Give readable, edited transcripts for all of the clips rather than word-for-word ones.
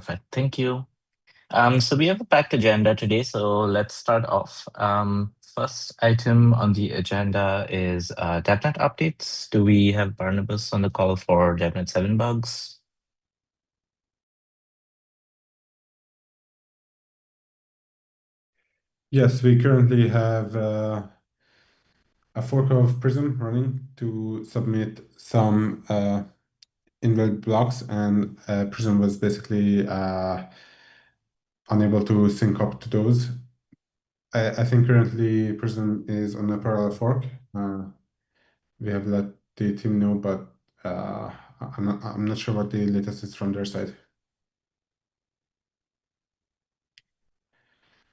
Perfect. Thank you. So we have a packed agenda today, so let's start off. First item on the agenda is DevNet updates. Do we have Barnabas on the call for DevNet 7 bugs? Yes, we currently have a fork of Prism running to submit some invalid blocks, and Prism was basically unable to sync up to those. I think currently Prism is on a parallel fork. We have let the team know, but I'm not sure what the latest is from their side.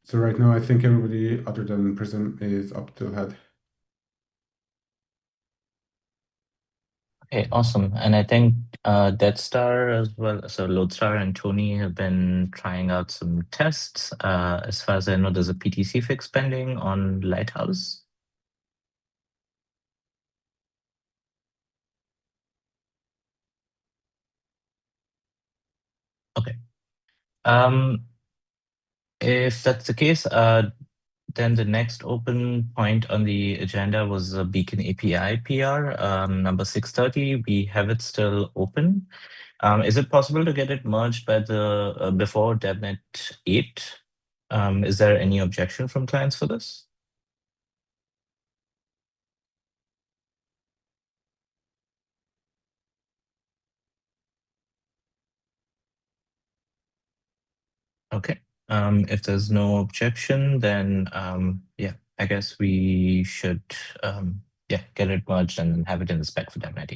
So right now, I think everybody other than Prism is up to head. Okay, awesome. And I think Death Star as well, so Lodestar and Tony have been trying out some tests. As far as I know, there's a PTC fix pending on Lighthouse. Okay. Um, if that's the case, then the next open point on the agenda was the Beacon API PR, number 630. We have it still open. Is it possible to get it merged by the before DevNet 8? Is there any objection from clients for this? Okay. If there's no objection, then yeah, I guess we should yeah, get it merged and have it in the spec for DevNet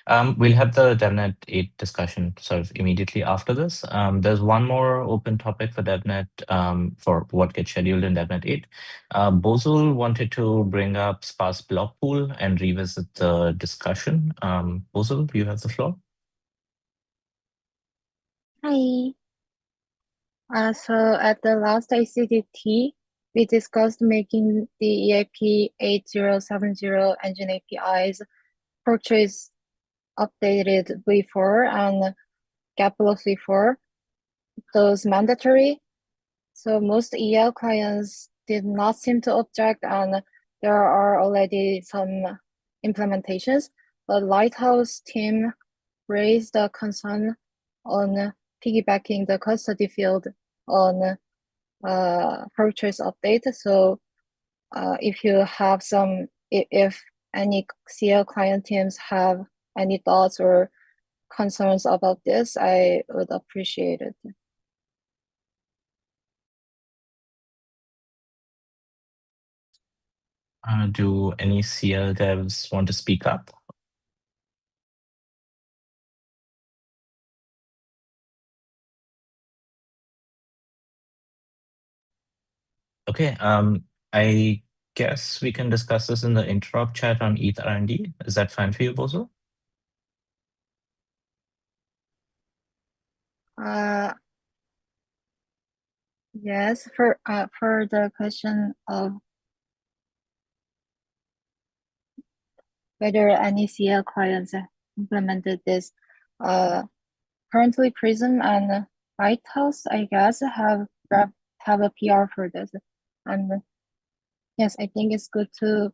8. We'll have the DevNet 8 discussion sort of immediately after this. There's one more open topic for DevNet for what gets scheduled in DevNet 8. Bozul wanted to bring up sparse block pool and revisit the discussion. Bozul, you have the floor. Hi. So at the last ACDT, we discussed making the EAP 8070 engine APIs purchase updated v4 and gapless v4, those mandatory. So most EL clients did not seem to object, and there are already some implementations. The Lighthouse team raised a concern on piggybacking the custody field on purchase update. So if you have if any CL client teams have any thoughts or concerns about this, I would appreciate it. Do any CL devs want to speak up? Okay, I guess we can discuss this in the interop chat on ETH R&D. Is that fine for you, Bozo? Uh, yes, for the question of whether any CL clients implemented this, currently Prism and Lighthouse, I guess, have a PR for this. And yes, I think it's good to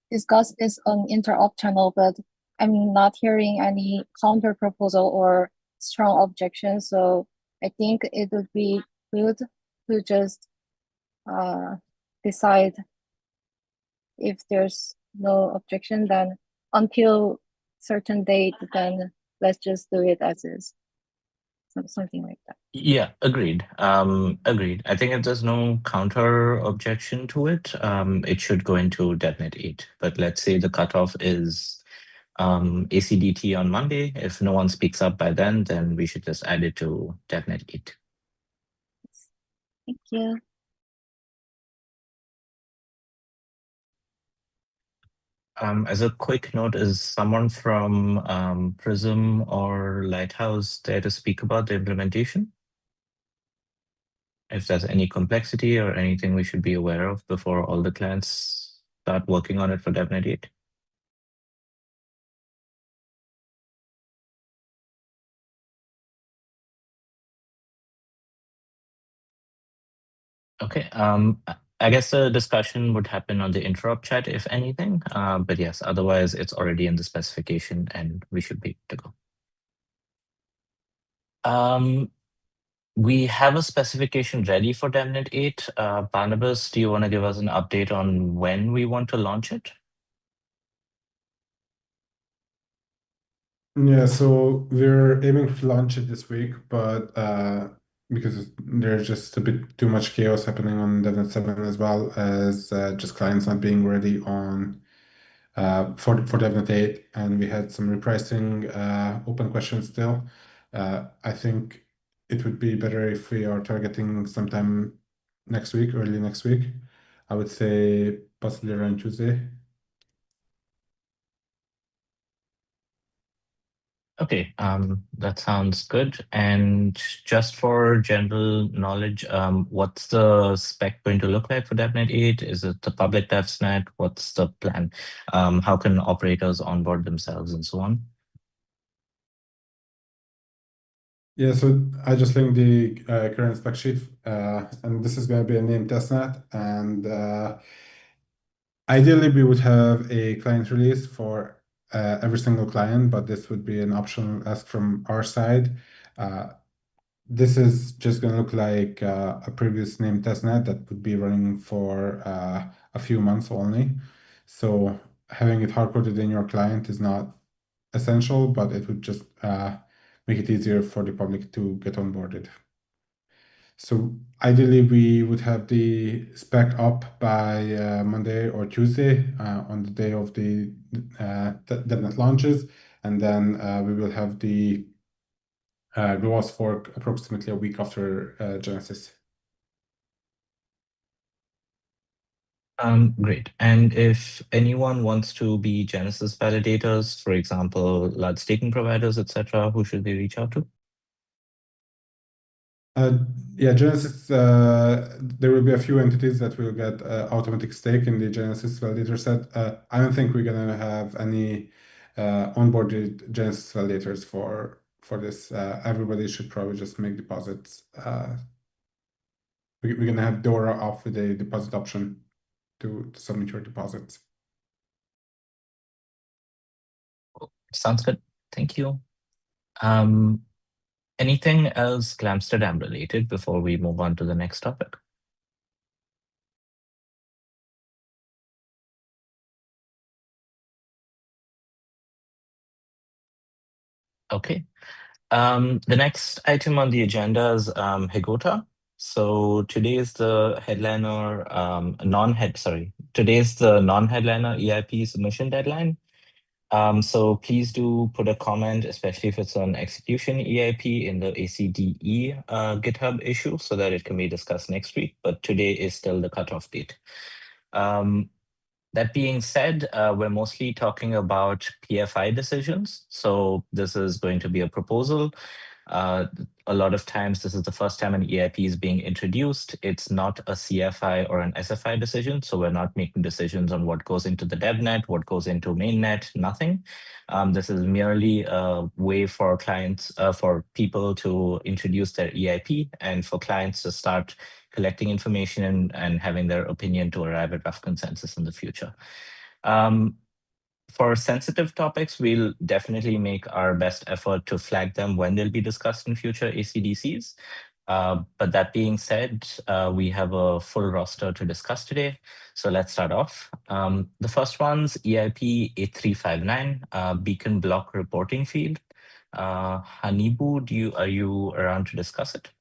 discuss this on interop channel, but I'm not hearing any counter proposal or strong objection. So I think it would be good to just decide if there's no objection, then until certain date, then let's just do it as is. Something like that. Yeah, agreed. Agreed. I think if there's no counter objection to it, it should go into DevNet 8. But let's say the cutoff is ACDT on Monday. If no one speaks up by then we should just add it to DevNet 8. Thank you. As a quick note, is someone from Prism or Lighthouse there to speak about the implementation? If there's any complexity or anything we should be aware of before all the clients start working on it for DevNet 8? Okay. I guess the discussion would happen on the interop chat, if anything. But yes, otherwise it's already in the specification and we should be good to go. We have a specification ready for DevNet 8. Barnabas, do you want to give us an update on when we want to launch it? Yeah, so we're aiming to launch it this week, but because there's just a bit too much chaos happening on DevNet 7 as well as just clients not being ready on for DevNet 8, and we had some repricing open questions still. I think it would be better if we are targeting sometime next week, early next week. I would say possibly around Tuesday. Okay, that sounds good. And just for general knowledge, what's the spec going to look like for DevNet 8? Is it the public DevSnet? What's the plan? How can operators onboard themselves and so on? Yeah, so I just linked the current spec sheet, and this is going to be a named testnet. And ideally, we would have a client release for every single client, but this would be an optional ask from our side. This is just going to look like a previous named testnet that would be running for a few months only. So having it hard-coded in your client is not essential, but it would just make it easier for the public to get onboarded. So ideally, we would have the spec up by Monday or Tuesday on the day of the DevNet launches, and then we will have the GLOAS fork approximately a week after Genesis. Great. And if anyone wants to be Genesis validators, for example, large staking providers, etc., who should they reach out to? Yeah, Genesis, there will be a few entities that will get automatic stake in the Genesis validator set. I don't think we're gonna have any onboarded Genesis validators for this. Everybody should probably just make deposits. We're gonna have Dora off with a deposit option to submit your deposits. Sounds good. Thank you. Anything else Glamsterdam related before we move on to the next topic? Okay. The next item on the agenda is Higota. So today is the headliner, today's the non-headliner EIP submission deadline. So please do put a comment, especially if it's on execution EIP in the ACDE GitHub issue so that it can be discussed next week. But today is still the cutoff date. That being said, we're mostly talking about PFI decisions. So this is going to be a proposal. A lot of times, this is the first time an EIP is being introduced. It's not a CFI or an SFI decision. So we're not making decisions on what goes into the DevNet, what goes into mainnet, nothing. This is merely a way for clients, for people to introduce their EIP and for clients to start collecting information and having their opinion to arrive at rough consensus in the future. For sensitive topics, we'll definitely make our best effort to flag them when they'll be discussed in future ACDCs. But that being said, we have a full roster to discuss today. So let's start off. The first one's EIP 8359, beacon block reporting field. Hanibu, are you around to discuss it?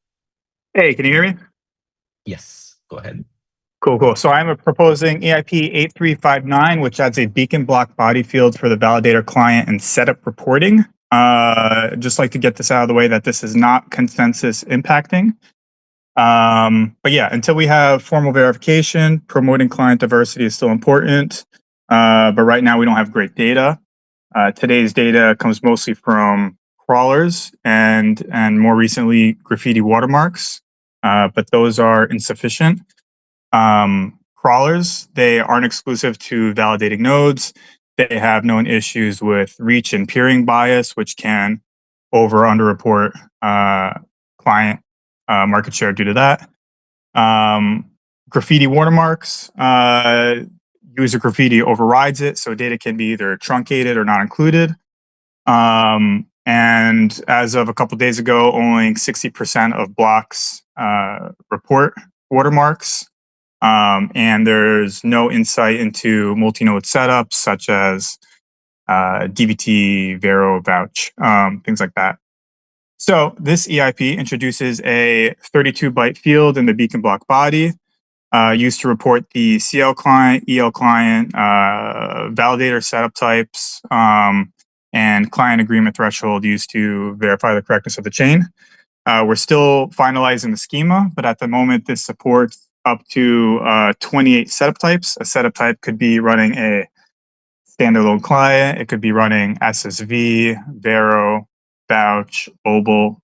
Hey, can you hear me? Yes, go ahead. Cool. So I'm proposing EIP 8359, which adds a beacon block body field for the validator client and setup reporting. Just like to get this out of the way that this is not consensus impacting. But yeah, until we have formal verification, promoting client diversity is still important. But right now we don't have great data. Today's data comes mostly from crawlers and more recently graffiti watermarks, but those are insufficient. Crawlers, they aren't exclusive to validating nodes. They have known issues with reach and peering bias, which can over underreport client market share due to that. Graffiti watermarks, user graffiti overrides it, so data can be either truncated or not included. And as of a couple days ago, only 60% of blocks report watermarks. And there's no insight into multi-node setups such as DBT, Vero, Vouch, things like that. So this EIP introduces a 32-byte field in the beacon block body used to report the CL client, EL client, validator setup types, and client agreement threshold used to verify the correctness of the chain. We're still finalizing the schema, but at the moment this supports up to 28 setup types. A setup type could be running a standalone client. It could be running SSV, Vero, Vouch, Obel,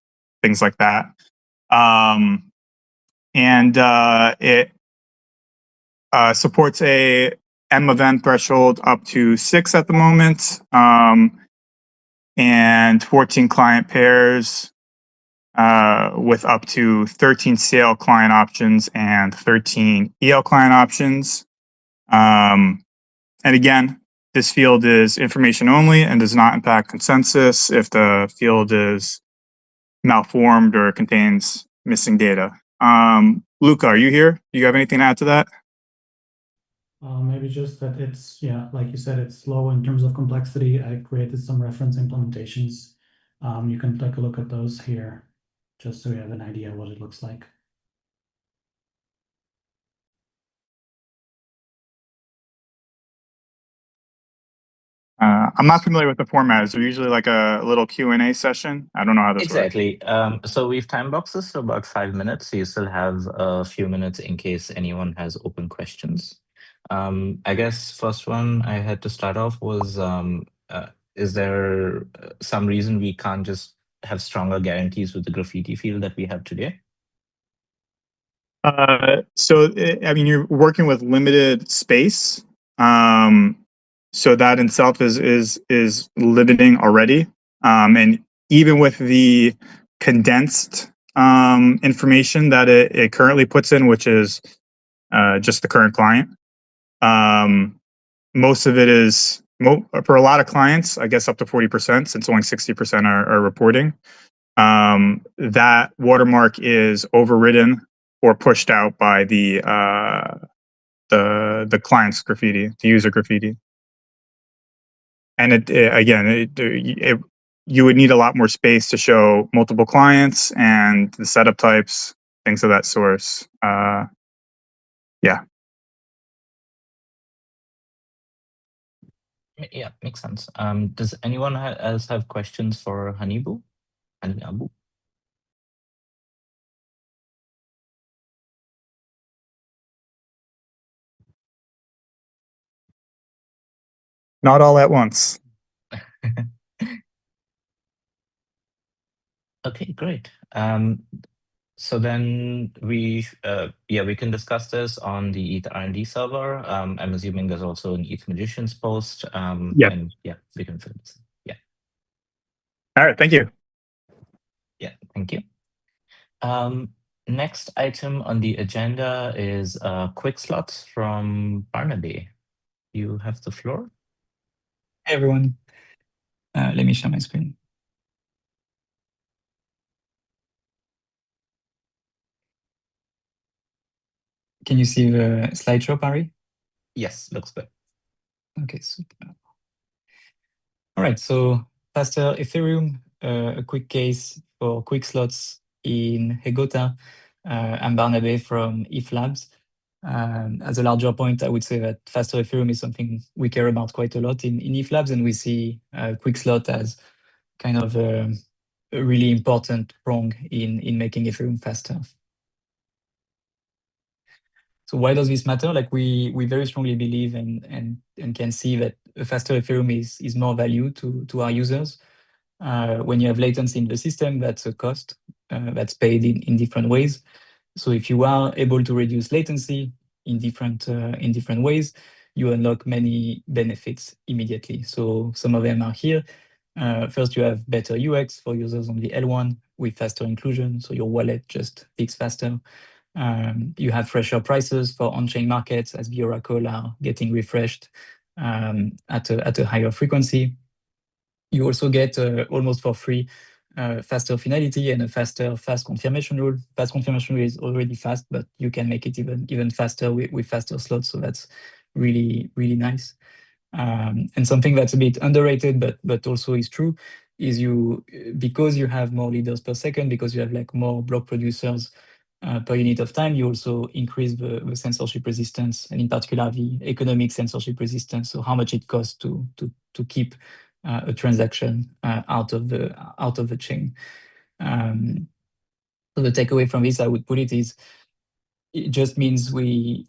things like that. It supports a M event threshold up to 6 at the moment, and 14 client pairs with up to 13 CL client options and 13 EL client options. And again, this field is information only and does not impact consensus if the field is malformed or contains missing data. Luca, are you here? Do you have anything to add to that? Maybe just that it's, yeah, like you said, it's low in terms of complexity. I created some reference implementations. You can take a look at those here, just so you have an idea what it looks like. I'm not familiar with the format. Is there usually like a little Q&A session? I don't know how this works. Exactly. So we've time boxes for about 5 minutes. So you still have a few minutes in case anyone has open questions. I guess first one I had to start off was, is there some reason we can't just have stronger guarantees with the graffiti field that we have today? I mean, you're working with limited space. So that in itself is limiting already. And even with the condensed information that it currently puts in, which is just the current client, most of it is for a lot of clients, I guess up to 40%, since only 60% are reporting. That watermark is overridden or pushed out by the client's graffiti, the user graffiti. And you would need a lot more space to show multiple clients and the setup types, things of that source. Yeah. Yeah, makes sense. Does anyone else have questions for Hanibu? Hanibu? Not all at once. Okay, great. So then we can discuss this on the ETH R&D server. I'm assuming there's also an ETH Magicians post. Yeah. And yeah, we can fill this. Yeah. All right, thank you. Yeah, thank you. Next item on the agenda is quick slots from Barnaby. You have the floor. Hey everyone, let me share my screen. Can you see the slideshow, Barry? Yes, looks good. Okay, super. All right, so faster Ethereum, a quick case for quick slots in Hegota. I'm Barnaby from ETH Labs. As a larger point, I would say that faster Ethereum is something we care about quite a lot in ETH Labs, and we see quick slot as kind of a really important prong in making Ethereum faster. So why does this matter? Like we very strongly believe and can see that a faster Ethereum is more value to our users. When you have latency in the system, that's a cost that's paid in different ways. So if you are able to reduce latency in different ways, you unlock many benefits immediately. So some of them are here. First, you have better UX for users on the L1 with faster inclusion, so your wallet just picks faster. You have fresher prices for on-chain markets as the Oracle are getting refreshed at a higher frequency. You also get almost for free faster finality and a fast confirmation rule. Fast confirmation rule is already fast, but you can make it even faster with faster slots. So that's really nice. And something that's a bit underrated, but also is true, is because you have more leaders per second, because you have like more block producers per unit of time, you also increase the censorship resistance, and in particular the economic censorship resistance. So how much it costs to keep a transaction out of the chain. So the takeaway from this, I would put it, is it just means we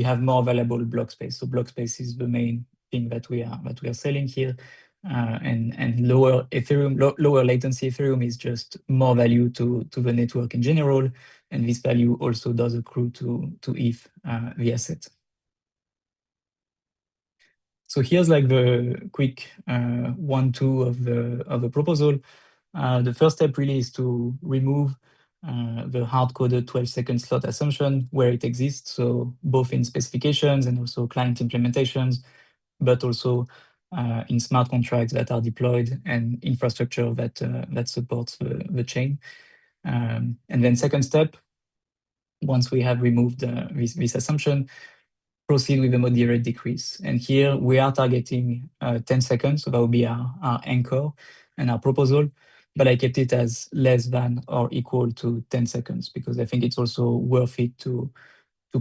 have more valuable block space. So block space is the main thing that we are selling here, and lower Ethereum, lower latency Ethereum is just more value to the network in general, and this value also does accrue to ETH, the asset. So here's like the quick 1-2 of the proposal. The first step really is to remove the hard-coded 12-second slot assumption where it exists, so both in specifications and also client implementations, but also in smart contracts that are deployed and infrastructure that supports the chain. And then second step, once we have removed this assumption, proceed with a moderate decrease. And here we are targeting 10 seconds, so that will be our anchor and our proposal. But I kept it as less than or equal to 10 seconds because I think it's also worth it to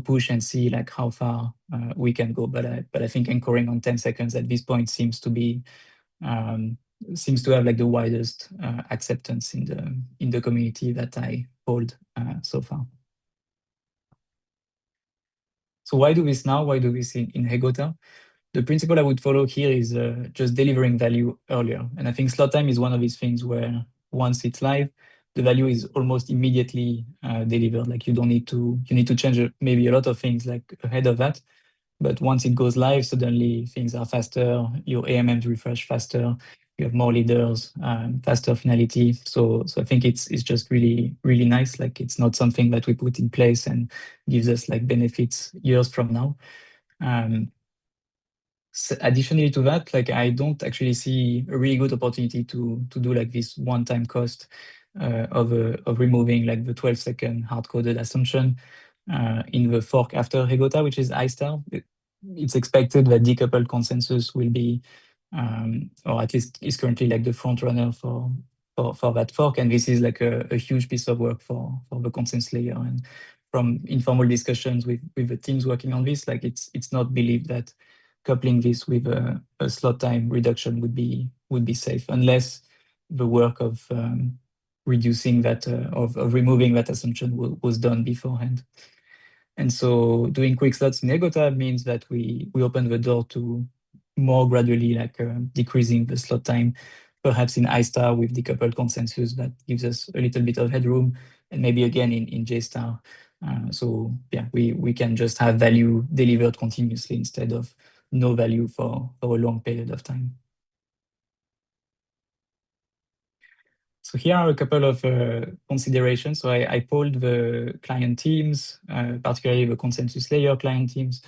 push and see like how far we can go. But I think anchoring on 10 seconds at this point seems to have like the widest acceptance in the community that I polled so far. So why do this now? Why do this in Hegota? The principle I would follow here is just delivering value earlier. And I think slot time is one of these things where once it's live, the value is almost immediately delivered. Like you need to change maybe a lot of things like ahead of that. But once it goes live, suddenly things are faster, your AMMs refresh faster, you have more leaders, faster finality. So I think it's just really nice. Like it's not something that we put in place and gives us like benefits years from now. Additionally to that, like I don't actually see a really good opportunity to do like this one-time cost of removing like the 12-second hard-coded assumption in the fork after Hegota, which is iStar. It's expected that decoupled consensus will be, or at least is currently like the front runner for that fork, and this is like a huge piece of work for the consensus layer. And from informal discussions with the teams working on this, like it's not believed that coupling this with a slot time reduction would be safe unless the work of reducing that of removing that assumption was done beforehand. And so doing quick slots in Hegota means that we open the door to more gradually like decreasing the slot time, perhaps in iStar with decoupled consensus that gives us a little bit of headroom, and maybe again in JStar. So yeah, we can just have value delivered continuously instead of no value for a long period of time. So here are a couple of considerations. So I polled the client teams, particularly the consensus layer client teams,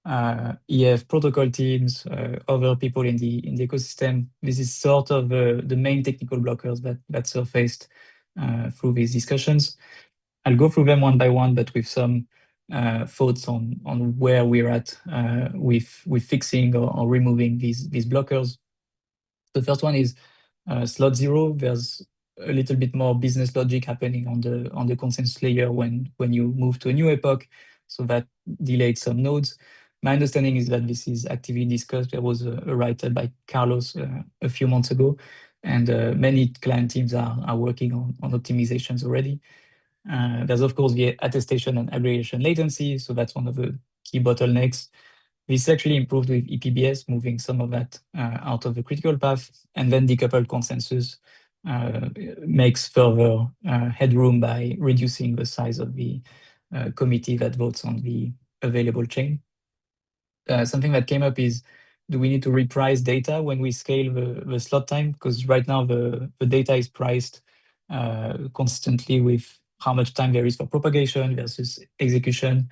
EF protocol teams, other people in the ecosystem. This is sort of the main technical blockers that surfaced through these discussions. I'll go through them one by one, but with some thoughts on where we're at with fixing or removing these blockers. The first one is slot 0. There's a little bit more business logic happening on the consensus layer when you move to a new epoch, so that delayed some nodes. My understanding is that this is actively discussed. There was a write-up by Carlos a few months ago, and many client teams are working on optimizations already. There's of course the attestation and aggregation latency, so that's one of the key bottlenecks. This actually improved with EPBS, moving some of that out of the critical path, and then decoupled consensus makes further headroom by reducing the size of the committee that votes on the available chain. Something that came up is, do we need to reprice data when we scale the slot time? Because right now the data is priced consistently with how much time there is for propagation versus execution.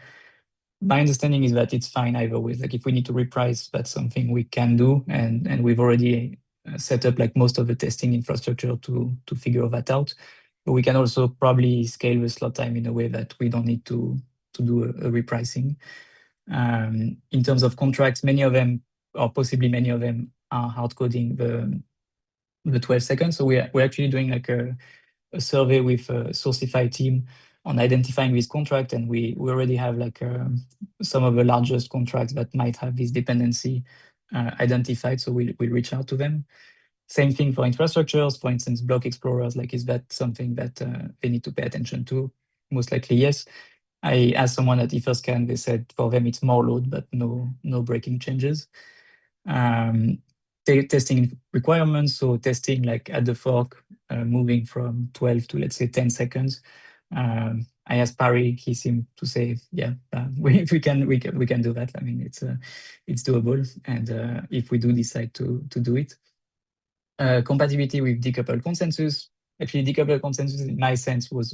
My understanding is that it's fine either way. Like if we need to reprice, that's something we can do, and we've already set up like most of the testing infrastructure to figure that out. But we can also probably scale the slot time in a way that we don't need to do a repricing. In terms of contracts, many of them, or possibly many of them, are hard coding the 12 seconds. So we're actually doing like a survey with a Sourcify team on identifying this contract, and we already have like some of the largest contracts that might have this dependency identified. So we'll reach out to them. Same thing for infrastructures, for instance, block explorers. Like, is that something that they need to pay attention to? Most likely, yes. I asked someone at Etherscan, they said for them it's more load, but no breaking changes. Testing requirements, so testing like at the fork, moving from 12 to let's say 10 seconds. I asked Parry, he seemed to say, yeah, we can do that. I mean, it's doable, and if we do decide to do it. Compatibility with decoupled consensus. Actually, decoupled consensus, in my sense, was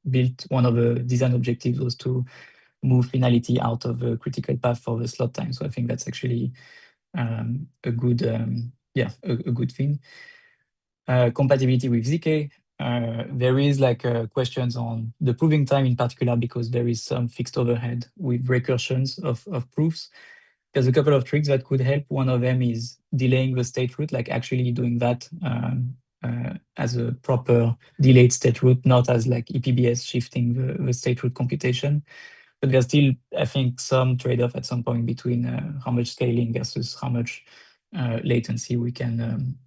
built. One of the design objectives was to move finality out of a critical path for the slot time. So I think that's actually a good thing. Compatibility with ZK. There is like questions on the proving time in particular, because there is some fixed overhead with recursions of proofs. There's a couple of tricks that could help. One of them is delaying the state root, like actually doing that as a proper delayed state root, not as like EPBS shifting the state root computation. But there's still, I think, some trade-off at some point between how much scaling versus how much latency we can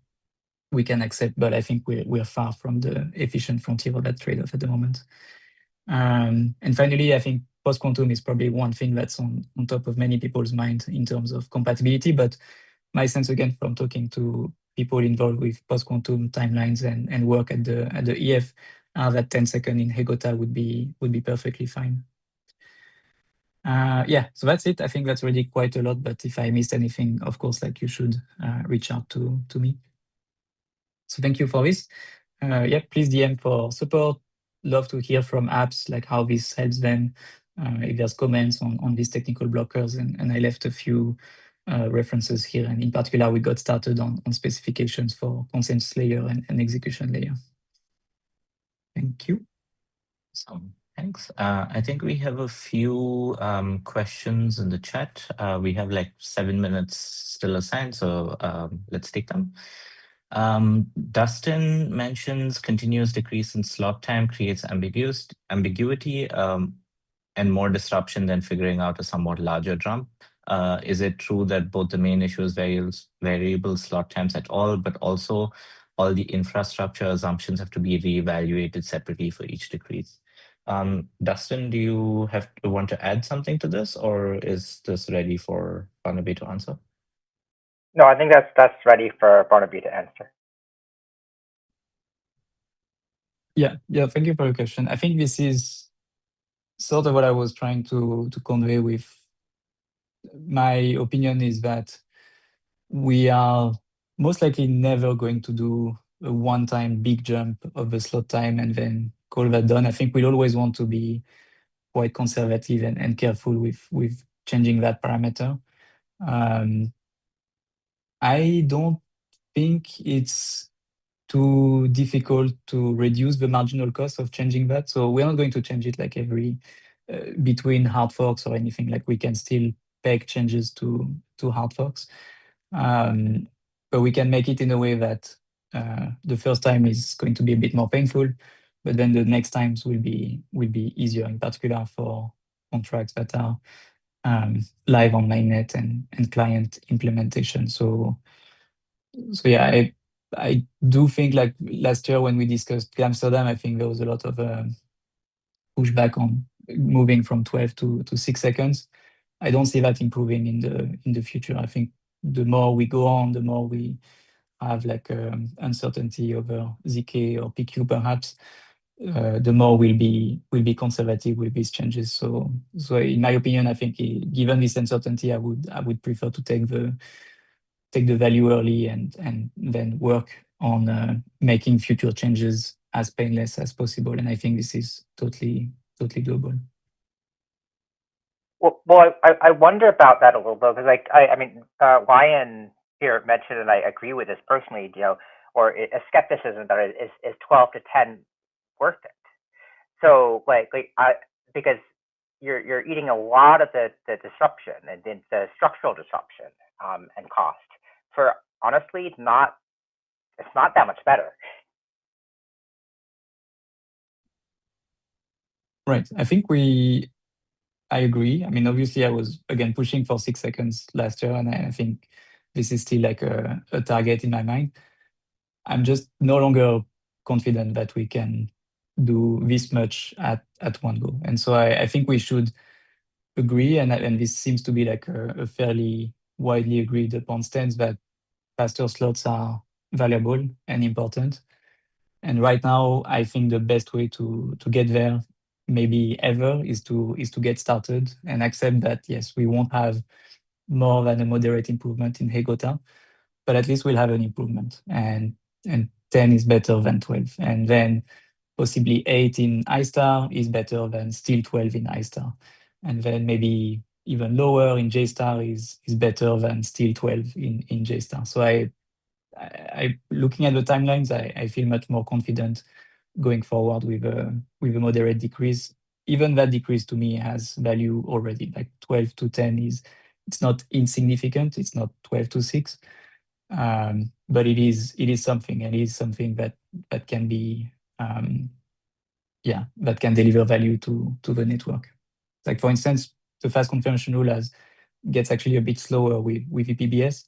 accept. But I think we're far from the efficient frontier of that trade-off at the moment. And finally, I think post-quantum is probably one thing that's on top of many people's mind in terms of compatibility. But my sense, again, from talking to people involved with post-quantum timelines and work at the EF, are that 10 second in Hegota would be perfectly fine. Yeah, so that's it. I think that's already quite a lot, but if I missed anything, of course, like you should reach out to me. So thank you for this. Yeah, please DM for support. Love to hear from apps, like how this helps them, if there's comments on these technical blockers, and I left a few references here, and in particular, we got started on specifications for consensus layer and execution layer. Thank you. So thanks. I think we have a few questions in the chat. We have like 7 minutes still assigned, so let's take them. Dustin mentions continuous decrease in slot time creates ambiguity and more disruption than figuring out a somewhat larger jump. Is it true that both the main issue is variable slot times at all, but also all the infrastructure assumptions have to be reevaluated separately for each decrease? Dustin, do you want to add something to this, or is this ready for Barnaby to answer? No, I think that's ready for Barnaby to answer. Yeah, thank you for your question. I think this is sort of what I was trying to convey with my opinion, is that we are most likely never going to do a one-time big jump of the slot time and then call that done. I think we'll always want to be quite conservative and careful with changing that parameter. I don't think it's too difficult to reduce the marginal cost of changing that. So we're not going to change it like every between hard forks or anything. Like, we can still peg changes to hard forks. But we can make it in a way that the first time is going to be a bit more painful, but then the next times will be easier, in particular for contracts that are live on mainnet and client implementation. So yeah, I do think, like last year when we discussed Amsterdam, I think there was a lot of pushback on moving from 12 to 6 seconds. I don't see that improving in the future. I think the more we go on, the more we have like uncertainty over ZK or PQ perhaps, the more we'll be conservative with these changes. So in my opinion, I think given this uncertainty, I would prefer to take the value early and then work on making future changes as painless as possible. And I think this is totally doable. Well, I wonder about that a little bit because, like, I mean, Ryan here mentioned, and I agree with this personally, or a skepticism that is 12 to 10 worth it? So, because you're eating a lot of the disruption and the structural disruption and cost for honestly it's not that much better. Right. I think I agree. I mean, obviously, I was again pushing for 6 seconds last year, and I think this is still like a target in my mind. I'm just no longer confident that we can do this much at one go. And so I think we should agree, and this seems to be like a fairly widely agreed upon stance that faster slots are valuable and important. And right now, I think the best way to get there, maybe ever, is to get started and accept that yes, we won't have more than a moderate improvement in Hegota, but at least we'll have an improvement. And 10 is better than 12, and then possibly 8 in I-star is better than still 12 in I-star, and then maybe even lower in J-star is better than still 12 in J-star. So I looking at the timelines, I feel much more confident going forward with a moderate decrease. Even that decrease to me has value already. Like 12 to 10 it's not insignificant. It's not 12 to 6, but it is something, and it is something that can be that can deliver value to the network. Like for instance, the fast confirmation rule gets actually a bit slower with EPBS.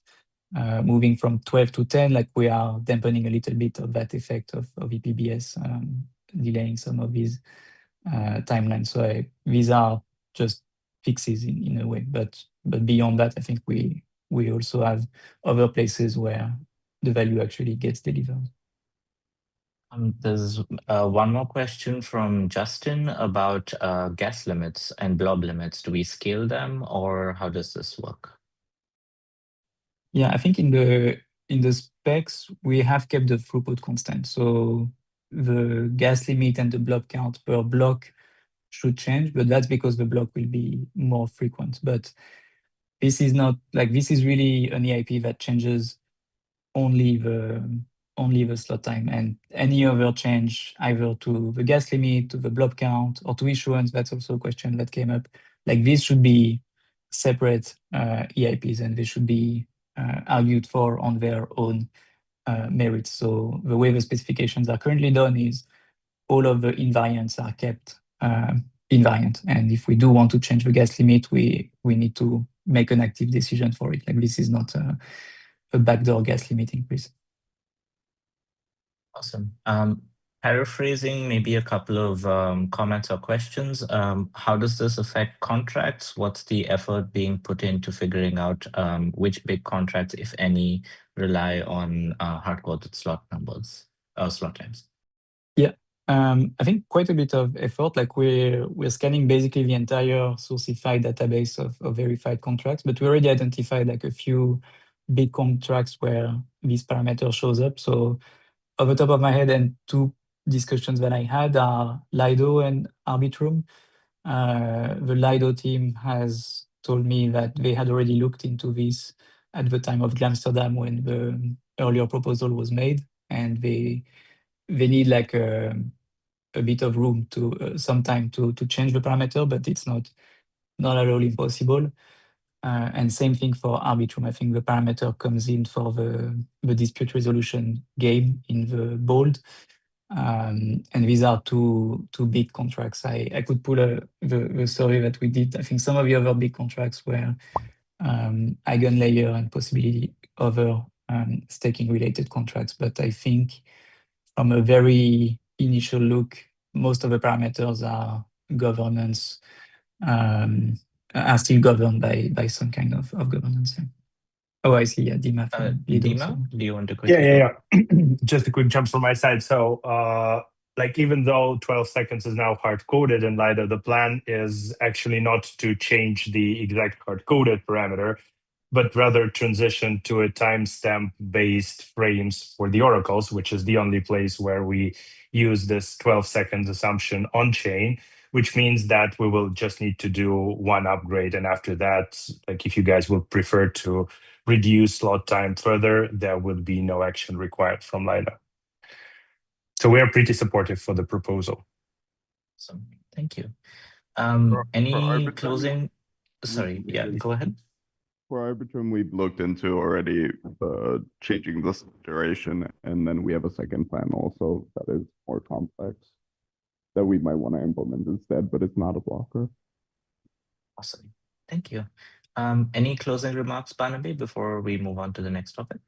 Moving from 12 to 10, like we are dampening a little bit of that effect of EPBS, delaying some of these timelines. So these are just fixes in a way, but beyond that, I think we also have other places where the value actually gets delivered. There's one more question from Justin about gas limits and blob limits. Do we scale them, or how does this work? Yeah, I think in the specs, we have kept the throughput constant. So the gas limit and the block count per block should change, but that's because the block will be more frequent. But this is not like, this is really an EIP that changes only the slot time, and any other change either to the gas limit, to the blob count, or to issuance, that's also a question that came up. Like this should be separate EIPs, and they should be argued for on their own merits. So the way the specifications are currently done is all of the invariants are kept invariant, and if we do want to change the gas limit, we need to make an active decision for it. Like this is not a backdoor gas limit increase. Awesome. Paraphrasing maybe a couple of comments or questions. How does this affect contracts? What's the effort being put into figuring out which big contracts, if any, rely on hard-coded slot numbers, slot times? Yeah, I think quite a bit of effort. Like we're scanning basically the entire Sourcify database of verified contracts, but we already identified like a few big contracts where this parameter shows up. So off the top of my head, and 2 discussions that I had are Lido and Arbitrum. The Lido team has told me that they had already looked into this at the time of Amsterdam when the earlier proposal was made, and they need like a bit of room to some time to change the parameter, but it's not at all impossible. And same thing for Arbitrum. I think the parameter comes in for the dispute resolution game in the bold. And these are two big contracts. I could pull the survey that we did. I think some of the other big contracts were eigenlayer and possibility other staking related contracts. But I think from a very initial look, most of the parameters are governance, are still governed by some kind of governance. Oh, I see. Yeah, Dima from Lido. Dima, do you want to quickly? Yeah. Just a quick jump from my side. So, like, even though 12 seconds is now hard-coded in Lido, the plan is actually not to change the exact hard-coded parameter. but rather transition to a timestamp-based frames for the oracles, which is the only place where we use this 12 seconds assumption on-chain, which means that we will just need to do one upgrade. And after that, like if you guys would prefer to reduce slot time further, there will be no action required from Lila. So we are pretty supportive for the proposal. Awesome. Thank you. For Any Arbitrum, closing? Sorry, yeah, go ahead. For Arbitrum, we've looked into already changing this duration, and then we have a second plan also that is more complex that we might want to implement instead, but it's not a blocker. Awesome. Thank you. Any closing remarks, Barnaby, before we move on to the next topic?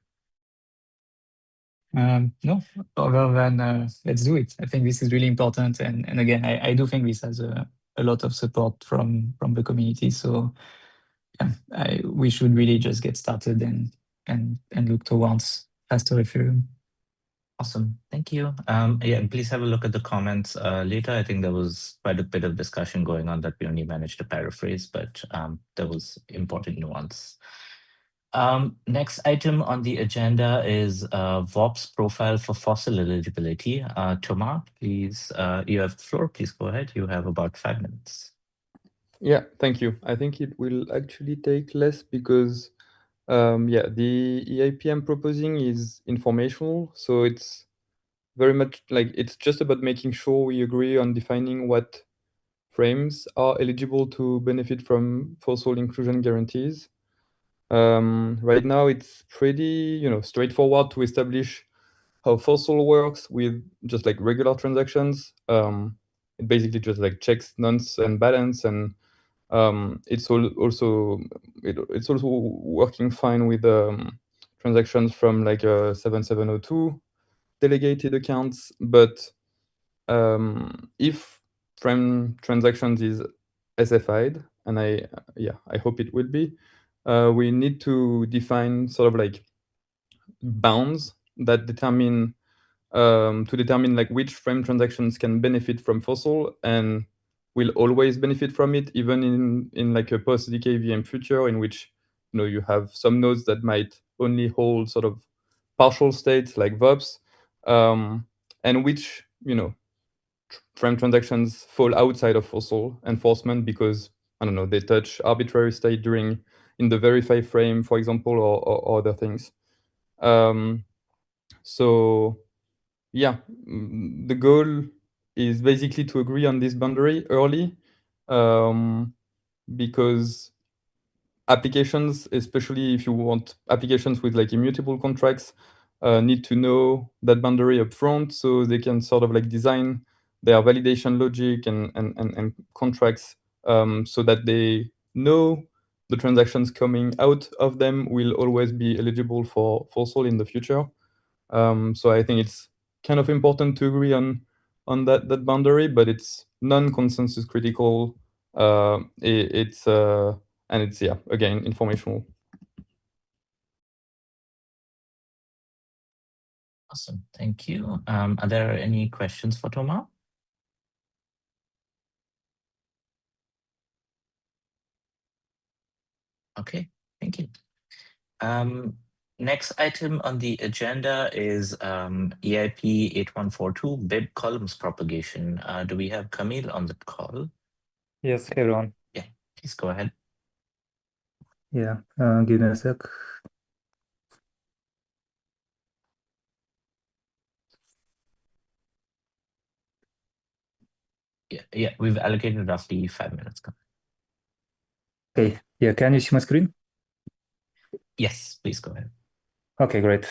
No, other than let's do it. I think this is really important, and again, I do think this has a lot of support from the community. So yeah, we should really just get started and look towards faster Ethereum. Awesome. Thank you. Yeah, please have a look at the comments later. I think there was quite a bit of discussion going on that we only managed to paraphrase, but there was important nuance. Next item on the agenda is VOP's profile for fossil eligibility. Thomas, please, you have the floor. Please go ahead. You have about 5 minutes. Yeah, thank you. I think it will actually take less because, yeah, the EIP I'm proposing is informational. So it's very much like it's just about making sure we agree on defining what frames are eligible to benefit from fossil inclusion guarantees. Right now, it's pretty, straightforward to establish how fossil works with just like regular transactions. It basically just like checks nonce and balance, and it's also working fine with transactions from like 7702 delegated accounts. But if frame transactions is SFI'd, and I hope it will be, we need to define sort of like bounds that determine like which frame transactions can benefit from fossil and will always benefit from it, even in like a post decay VM future in which you have some nodes that might only hold sort of partial states like VOPs, and which frame transactions fall outside of fossil enforcement because I don't know, they touch arbitrary state in the verify frame, for example, or other things. So yeah, the goal is basically to agree on this boundary early, because applications, especially if you want applications with like immutable contracts, need to know that boundary up front so they can sort of like design their validation logic and contracts, so that they know the transactions coming out of them will always be eligible for fossil in the future. So I think it's kind of important to agree on that boundary, but it's non-consensus critical. It's again, informational. Awesome. Thank you. Are there any questions for Thomas? Okay, thank you. Next item on the agenda is EIP 8142 bib columns propagation. Do we have Camille on the call? Yes, everyone. Yeah, please go ahead. Yeah, give me a sec. Yeah, we've allocated roughly 5 minutes. Okay, yeah, can you see my screen? Yes, please go ahead. Okay, great.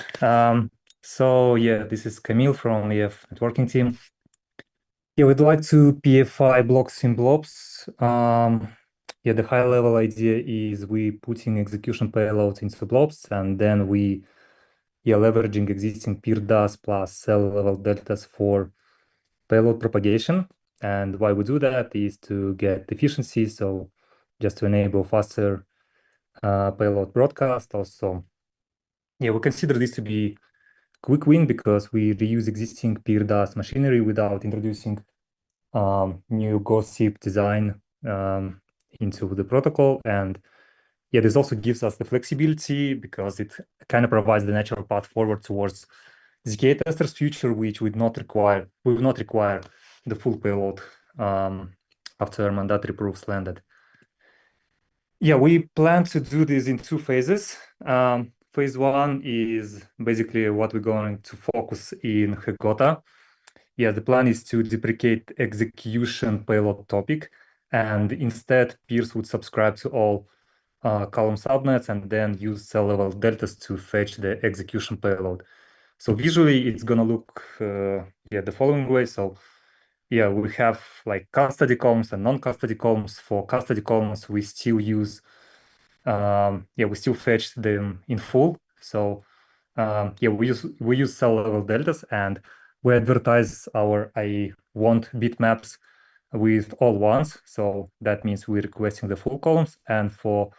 So yeah, this is Camille from EF networking team. Yeah, we'd like to PFI blocks in blobs. Yeah, the high level idea is we putting execution payloads into blobs, and then we leveraging existing peer DAS plus cell level deltas for payload propagation. And why we do that is to get efficiency, so just to enable faster payload broadcast. Also, yeah, we consider this to be quick win because we reuse existing peer DAS machinery without introducing new gossip design into the protocol. And yeah, this also gives us the flexibility because it kind of provides the natural path forward towards ZK testers future, which would not require the full payload after mandatory proofs landed. Yeah, we plan to do this in 2 phases. Phase 1 is basically what we're going to focus in Hegota. Yeah, the plan is to deprecate execution payload topic, and instead peers would subscribe to all column subnets and then use cell level deltas to fetch the execution payload. So visually it's gonna look the following way. So yeah, we have like custody columns and non-custody columns. For custody columns, we still use we still fetch them in full. So we use cell level deltas, and we advertise our I want bitmaps with all ones. So that means we're requesting the full columns. And for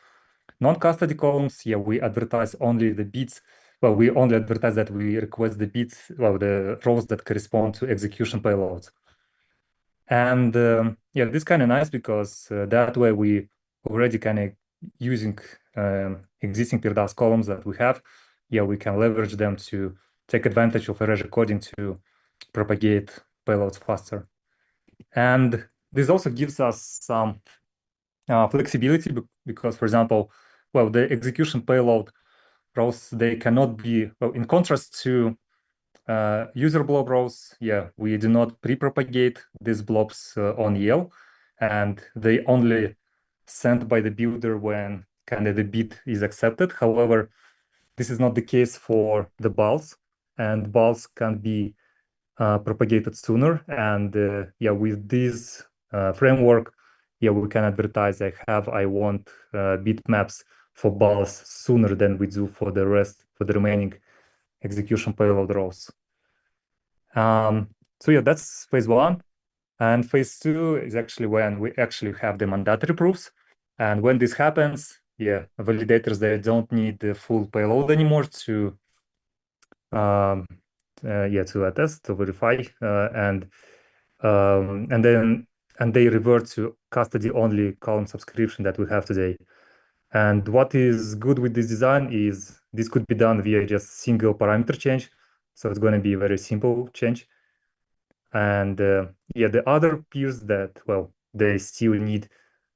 non-custody columns, we advertise only the bits. Well, we only advertise that we request the bits, the rows that correspond to execution payloads. And this is kind of nice because that way we already kind of using existing PeerDAS columns that we have. We can leverage them to take advantage of erasure coding to propagate payloads faster. And this also gives us some flexibility because, for example, the execution payload rows, they cannot be, in contrast to user blob rows, we do not pre-propagate these blobs on EL, and they only sent by the builder when kind of the bit is accepted. However, this is not the case for the balls, and balls can be propagated sooner. And with this framework, we can advertise I want bitmaps for balls sooner than we do for the remaining execution payload rows. So that's phase 1. And phase 2 is actually when we actually have the mandatory proofs. And when this happens, validators, they don't need the full payload anymore to attest, to verify, and they revert to custody only column subscription that we have today. And what is good with this design is this could be done via just single parameter change. So it's going to be a very simple change. And the other peers that, they still need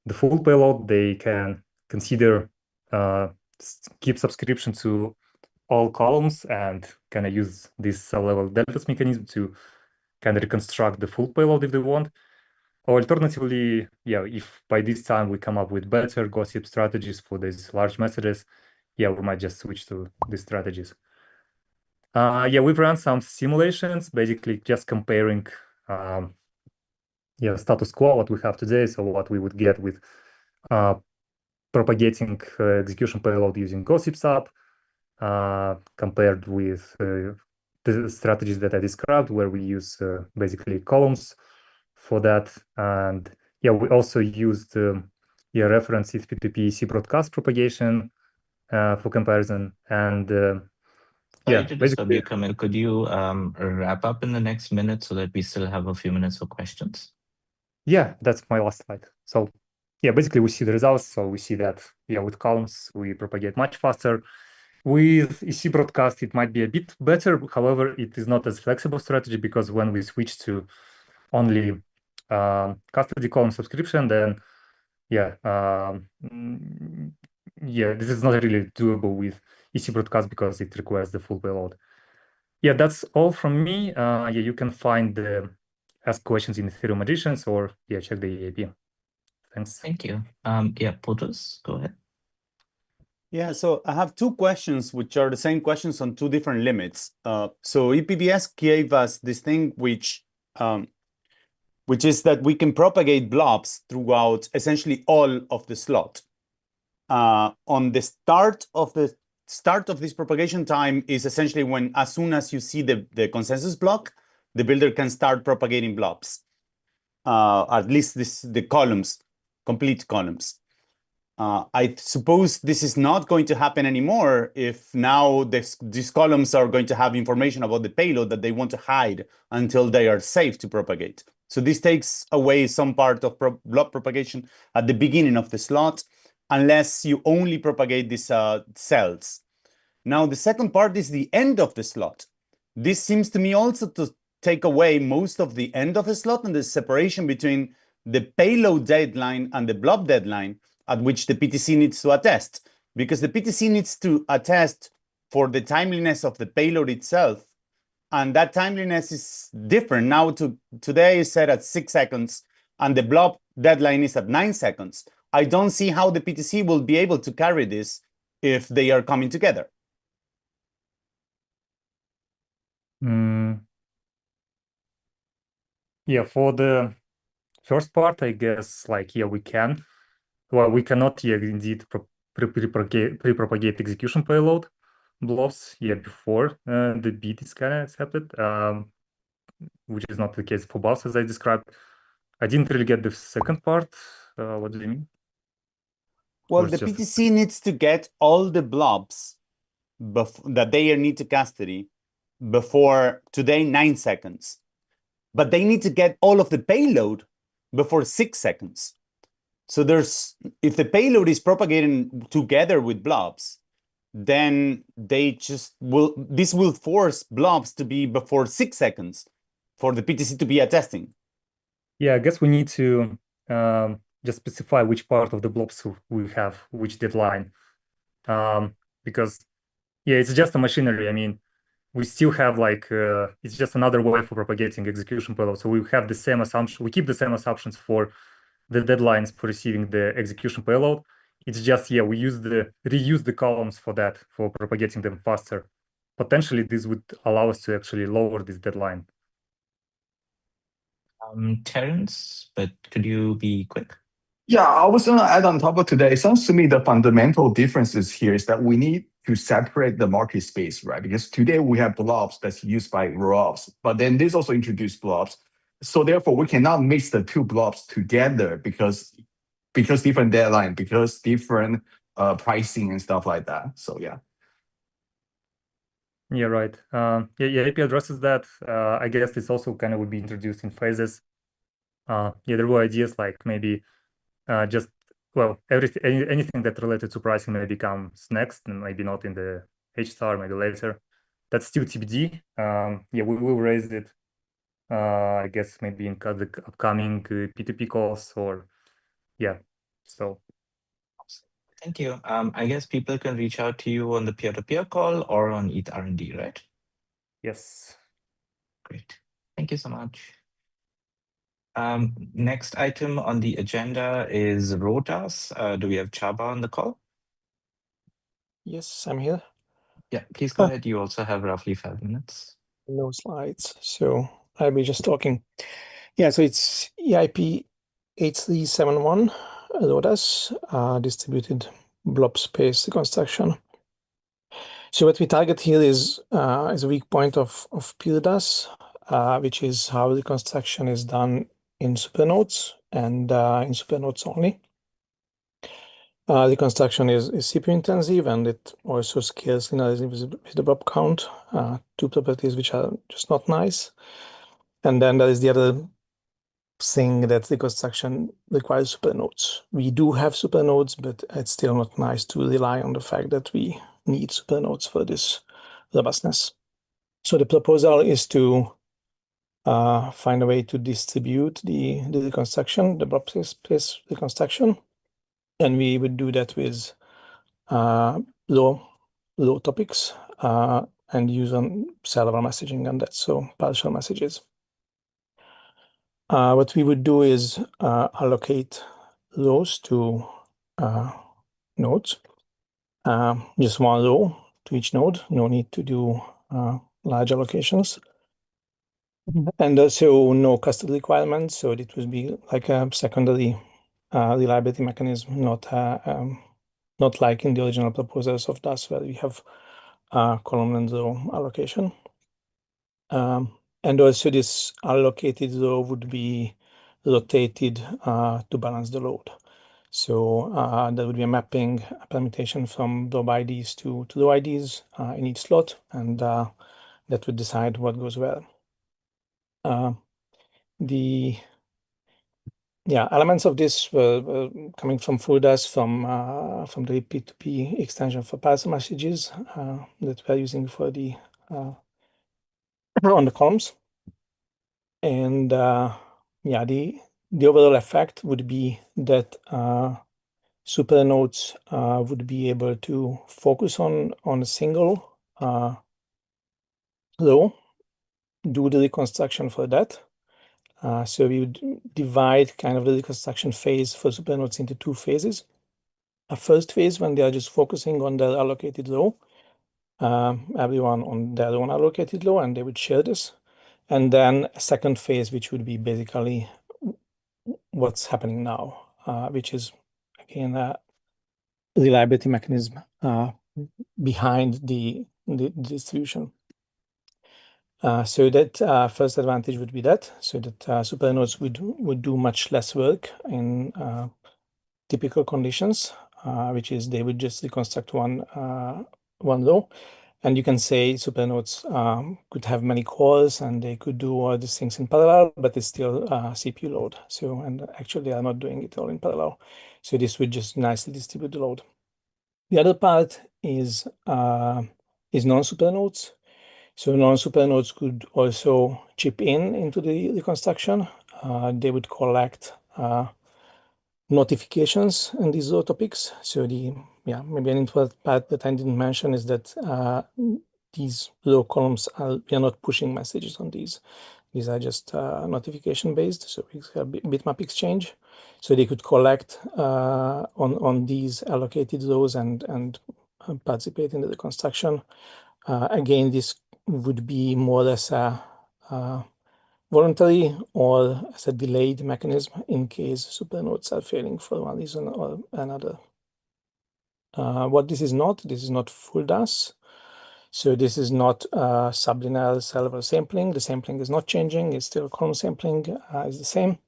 the full payload, they can consider keep subscription to all columns and kind of use this cell level deltas mechanism to kind of reconstruct the full payload if they want. Or alternatively, if by this time we come up with better gossip strategies for these large messages, we might just switch to these strategies. We've run some simulations, basically just comparing status quo, what we have today, so what we would get with propagating execution payload using gossip sub, compared with the strategies that I described, where we use basically columns for that. And we also used reference HTTP EC broadcast propagation for comparison. And Sorry to disturb you, Camille. Could you wrap up in the next minute so that we still have a few minutes for questions? Yeah, that's my last slide. So basically we see the results. So we see that with columns we propagate much faster. With EC broadcast, it might be a bit better. However, it is not as flexible strategy because when we switch to only custody column subscription, then this is not really doable with EC broadcast because it requires the full payload. That's all from me. You can find the ask questions in Ethereum editions or check the EAP. Thanks. Thank you. Potus, go ahead. Yeah, so I have 2 questions, which are the same questions on 2 different limits. So EPBS gave us this thing, which is that we can propagate blobs throughout essentially all of the slot. On the start of this propagation time is essentially when, as soon as you see the consensus block, the builder can start propagating blobs. At least the columns, complete columns. I suppose this is not going to happen anymore if now these columns are going to have information about the payload that they want to hide until they are safe to propagate. So this takes away some part of blob propagation at the beginning of the slot. unless you only propagate these cells. Now, the second part is the end of the slot. This seems to me also to take away most of the end of the slot and the separation between the payload deadline and the blob deadline at which the PTC needs to attest, because the PTC needs to attest for the timeliness of the payload itself, and that timeliness is different. Now today is set at 6 seconds, and the blob deadline is at 9 seconds. I don't see how the PTC will be able to carry this if they are coming together. Yeah, for the first part, I guess, like, yeah, we can. Well, we cannot, yeah, indeed pre-propagate execution payload blobs, yeah, before the beat is kind of accepted, which is not the case for blobs, as I described. I didn't really get the second part. What do you mean? Well, the PTC needs to get all the blobs that they need to custody before today 9 seconds. But they need to get all of the payload before 6 seconds. So if the payload is propagating together with blobs, then this will force blobs to be before 6 seconds for the PTC to be attesting. Yeah, I guess we need to just specify which part of the blobs we have, which deadline. Because, yeah, it's just a machinery. I mean, we still have like, it's just another way for propagating execution payload. So we have the same assumption, we keep the same assumptions for the deadlines for receiving the execution payload. It's just, yeah, we reuse the columns for that, for propagating them faster. Potentially, this would allow us to actually lower this deadline. Terence, but could you be quick? Yeah, I was going to add on top of today. It sounds to me the fundamental differences here is that we need to separate the market space, right? Because today we have blobs that's used by ROBs, but then this also introduced blobs. So therefore, we cannot mix the two blobs together because different deadline, because different pricing and stuff like that. So yeah. Yeah, right. Yeah, AP addresses that. I guess this also kind of would be introduced in phases. Yeah, there were ideas like maybe just, well, anything that related to pricing maybe comes next, and maybe not in the H-star, maybe later. That's still TBD. Yeah, we will raise it, I guess, maybe in the upcoming P2P calls, or yeah, so. Thank you. I guess people can reach out to you on the peer-to-peer call or on ETH R&D, right? Yes. Great. Thank you so much. Next item on the agenda is ROTAS. Do we have Chaba on the call? Yes, I'm here. Yeah, please go ahead. You also have roughly 5 minutes. No slides, so I'll be just talking. Yeah, so it's EIP 8371 ROTAS, distributed blob space reconstruction. So what we target here is a weak point of PIRDAS, which is how the construction is done in supernodes and in supernodes only. The construction is CPU intensive, and it also scales linearly with the blob count, two properties which are just not nice. And then there is the other thing that the construction requires supernodes. We do have supernodes, but it's still not nice to rely on the fact that we need supernodes for this robustness. So the proposal is to find a way to distribute the reconstruction, the blob space reconstruction, and we would do that with low topics and use server messaging and that, so partial messages. What we would do is allocate rows to nodes, just one row to each node. No need to do large allocations. And also no custody requirements, so it would be like a secondary reliability mechanism, not like in the original proposals of DAS, where we have column and row allocation. And also this allocated row would be rotated to balance the load. So there would be a mapping, a permutation from row IDs to row IDs in each slot, and that would decide what goes where. The yeah, elements of this were coming from FUDAS, from the P2P extension for parser messages that we're using for the on the columns. And yeah, the overall effect would be that supernodes would be able to focus on a single row, do the reconstruction for that. So we would divide kind of the reconstruction phase for supernodes into two phases. A first phase when they are just focusing on their allocated row, everyone on their own allocated row, and they would share this. And then a second phase, which would be basically what's happening now, which is again a reliability mechanism behind the distribution. So that first advantage would be that, so that supernodes would do much less work in typical conditions, which is they would just reconstruct one row. And you can say supernodes could have many cores and they could do all these things in parallel, but it's still CPU load. So, and actually they are not doing it all in parallel. So this would just nicely distribute the load. The other part is non-supernodes. So non-supernodes could also chip into the reconstruction. They would collect notifications in these row topics. So maybe an important part that I didn't mention is that these row columns we are not pushing messages on these. These are just notification based. So it's a bitmap exchange. So they could collect on these allocated rows and participate in the reconstruction. Again, this would be more or less a voluntary or as a delayed mechanism in case supernodes are failing for one reason or another. What this is not full DAS. So this is not sublinear cell level sampling. The sampling is not changing. It's still column sampling is the same.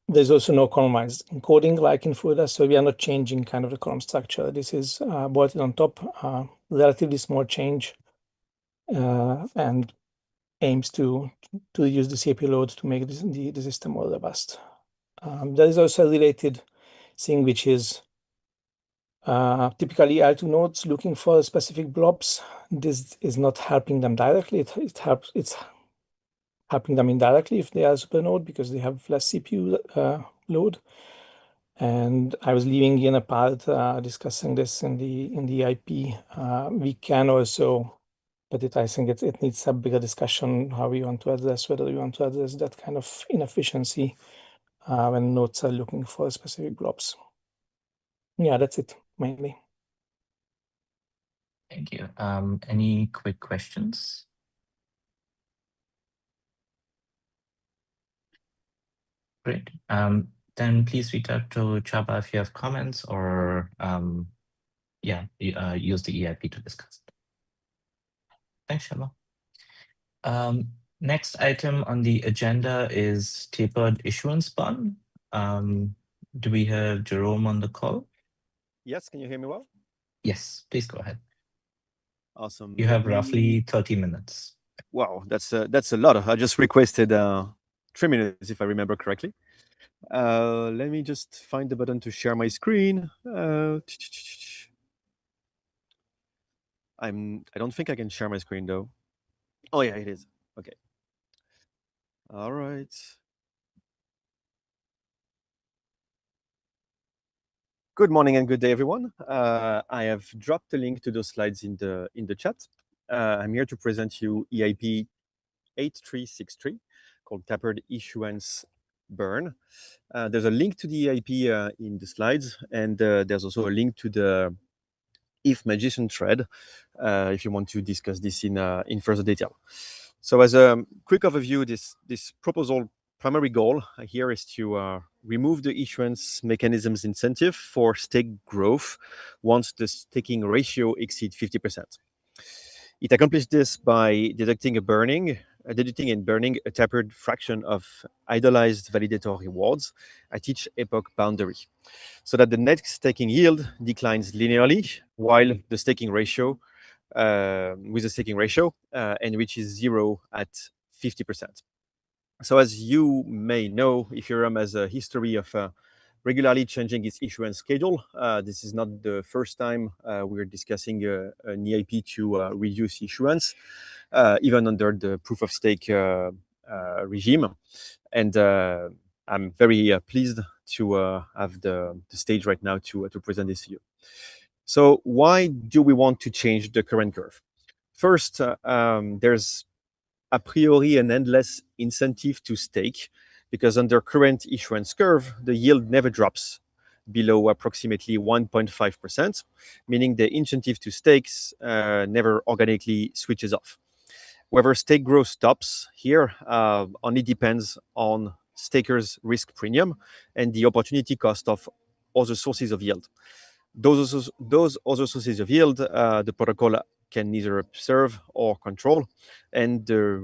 There's also no columnized encoding like in FUDAS, so we are not changing kind of the column structure. This is bolted on top, relatively small change, and aims to use the CPU load to make the system more robust. There is also a related thing, which is typically L2 nodes looking for specific blobs. This is not helping them directly. It's helping them indirectly if they are supernode because they have less CPU load. And I was leaving in a part discussing this in the IP. We can also, but I think it needs a bigger discussion how we want to address, whether we want to address that kind of inefficiency when nodes are looking for specific blobs. Yeah, that's it mainly. Thank you. Any quick questions? Great. Then please reach out to Chaba if you have comments or use the EIP to discuss it. Thanks, Chaba. Next item on the agenda is tapered issuance bond. Do we have Jerome on the call? Yes, can you hear me well? Yes, please go ahead. Awesome. You have roughly 30 minutes. Wow, that's a lot. I just requested 3 minutes, if I remember correctly. Let me just find the button to share my screen. I don't think I can share my screen though. Oh yeah, it is. Okay. All right. Good morning and good day, everyone. I have dropped the link to those slides in the chat. I'm here to present you EIP 8363 called Tapered Issuance Burn. There's a link to the EIP in the slides, and there's also a link to the if magician thread if you want to discuss this in further detail. So as a quick overview, this proposal primary goal here is to remove the issuance mechanism's incentive for stake growth once the staking ratio exceeds 50%. It accomplished this by deducting and burning a tapered fraction of idolized validator rewards at each epoch boundary, so that the net staking yield declines linearly while the staking ratio, and reaches 0 at 50%. So as you may know, Ethereum has a history of regularly changing its issuance schedule. This is not the first time we're discussing an EIP to reduce issuance, even under the proof of stake regime. And I'm very pleased to have the stage right now to present this to you. So why do we want to change the current curve? First, there's a priori an endless incentive to stake, because under current issuance curve, the yield never drops below approximately 1.5%, meaning the incentive to stakes never organically switches off. Whether stake growth stops here only depends on stakers' risk premium and the opportunity cost of other sources of yield. Those other sources of yield, the protocol can neither observe or control, and the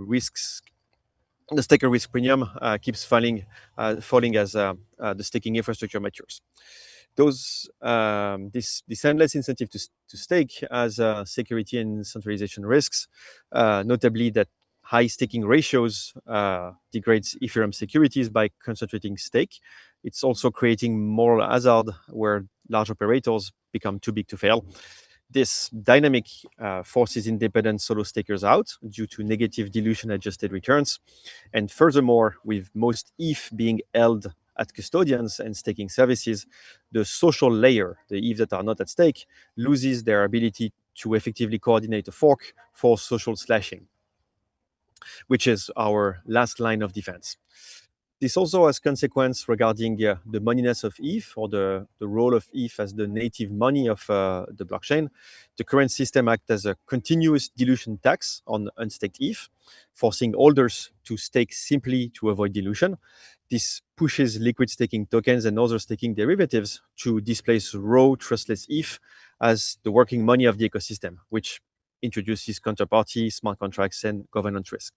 staker risk premium keeps falling as the staking infrastructure matures. This endless incentive to stake has security and centralization risks, notably that high staking ratios degrades Ethereum securities by concentrating stake. It's also creating moral hazard where large operators become too big to fail. This dynamic forces independent solo stakers out due to negative dilution adjusted returns. And furthermore, with most ETH being held at custodians and staking services, the social layer, the ETH that are not at stake, loses their ability to effectively coordinate a fork for social slashing, which is our last line of defense. This also has consequence regarding the moneyness of ETH, or the role of ETH as the native money of the blockchain. The current system acts as a continuous dilution tax on unstaked ETH, forcing holders to stake simply to avoid dilution. This pushes liquid staking tokens and other staking derivatives to displace raw trustless ETH as the working money of the ecosystem, which introduces counterparty, smart contracts, and governance risk.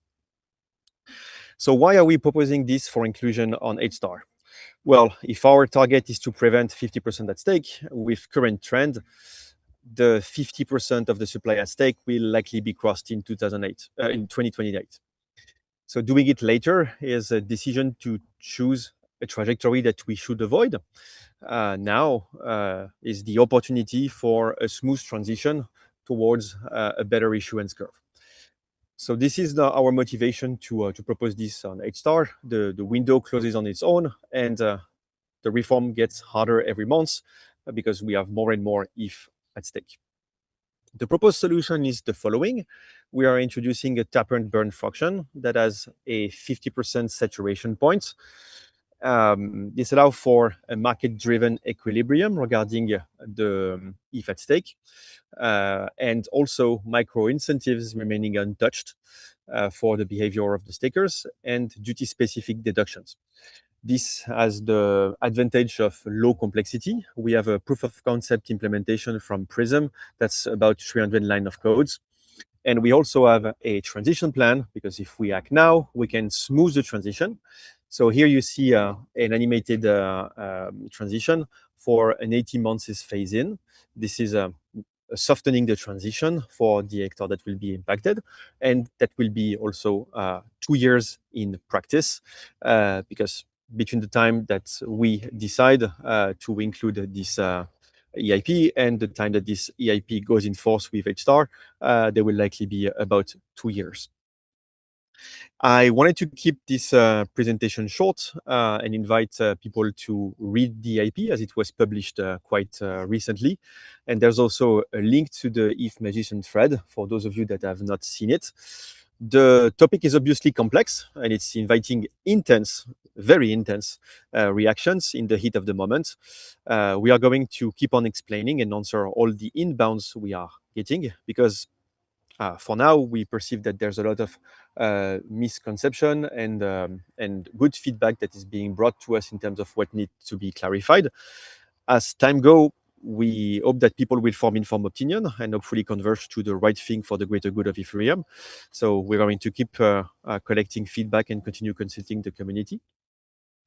So why are we proposing this for inclusion on H-star? Well, if our target is to prevent 50% at stake, with current trend, the 50% of the supply at stake will likely be crossed in 2028. So doing it later is a decision to choose a trajectory that we should avoid. Now is the opportunity for a smooth transition towards a better issuance curve. So this is our motivation to propose this on H-star. The window closes on its own, and the reform gets harder every month because we have more and more ETH at stake. The proposed solution is the following. We are introducing a tap and burn function that has a 50% saturation point. This allows for a market-driven equilibrium regarding the ETH at stake, and also micro incentives remaining untouched for the behavior of the stakers, and duty-specific deductions. This has the advantage of low complexity. We have a proof of concept implementation from Prism that's about 300 lines of codes. And we also have a transition plan, because if we act now, we can smooth the transition. So here you see an animated transition for an 18 months phase in. This is softening the transition for the hectare that will be impacted, and that will be also 2 years in practice, because between the time that we decide to include this EIP and the time that this EIP goes in force with H-star, there will likely be about 2 years. I wanted to keep this presentation short and invite people to read the EIP as it was published quite recently. And there's also a link to the ETH Magician thread for those of you that have not seen it. The topic is obviously complex, and it's inviting intense, very intense reactions in the heat of the moment. We are going to keep on explaining and answer all the inbounds we are getting, because for now, we perceive that there's a lot of misconception and good feedback that is being brought to us in terms of what needs to be clarified. As time goes, we hope that people will form informed opinion and hopefully converge to the right thing for the greater good of Ethereum. So we're going to keep collecting feedback and continue consulting the community.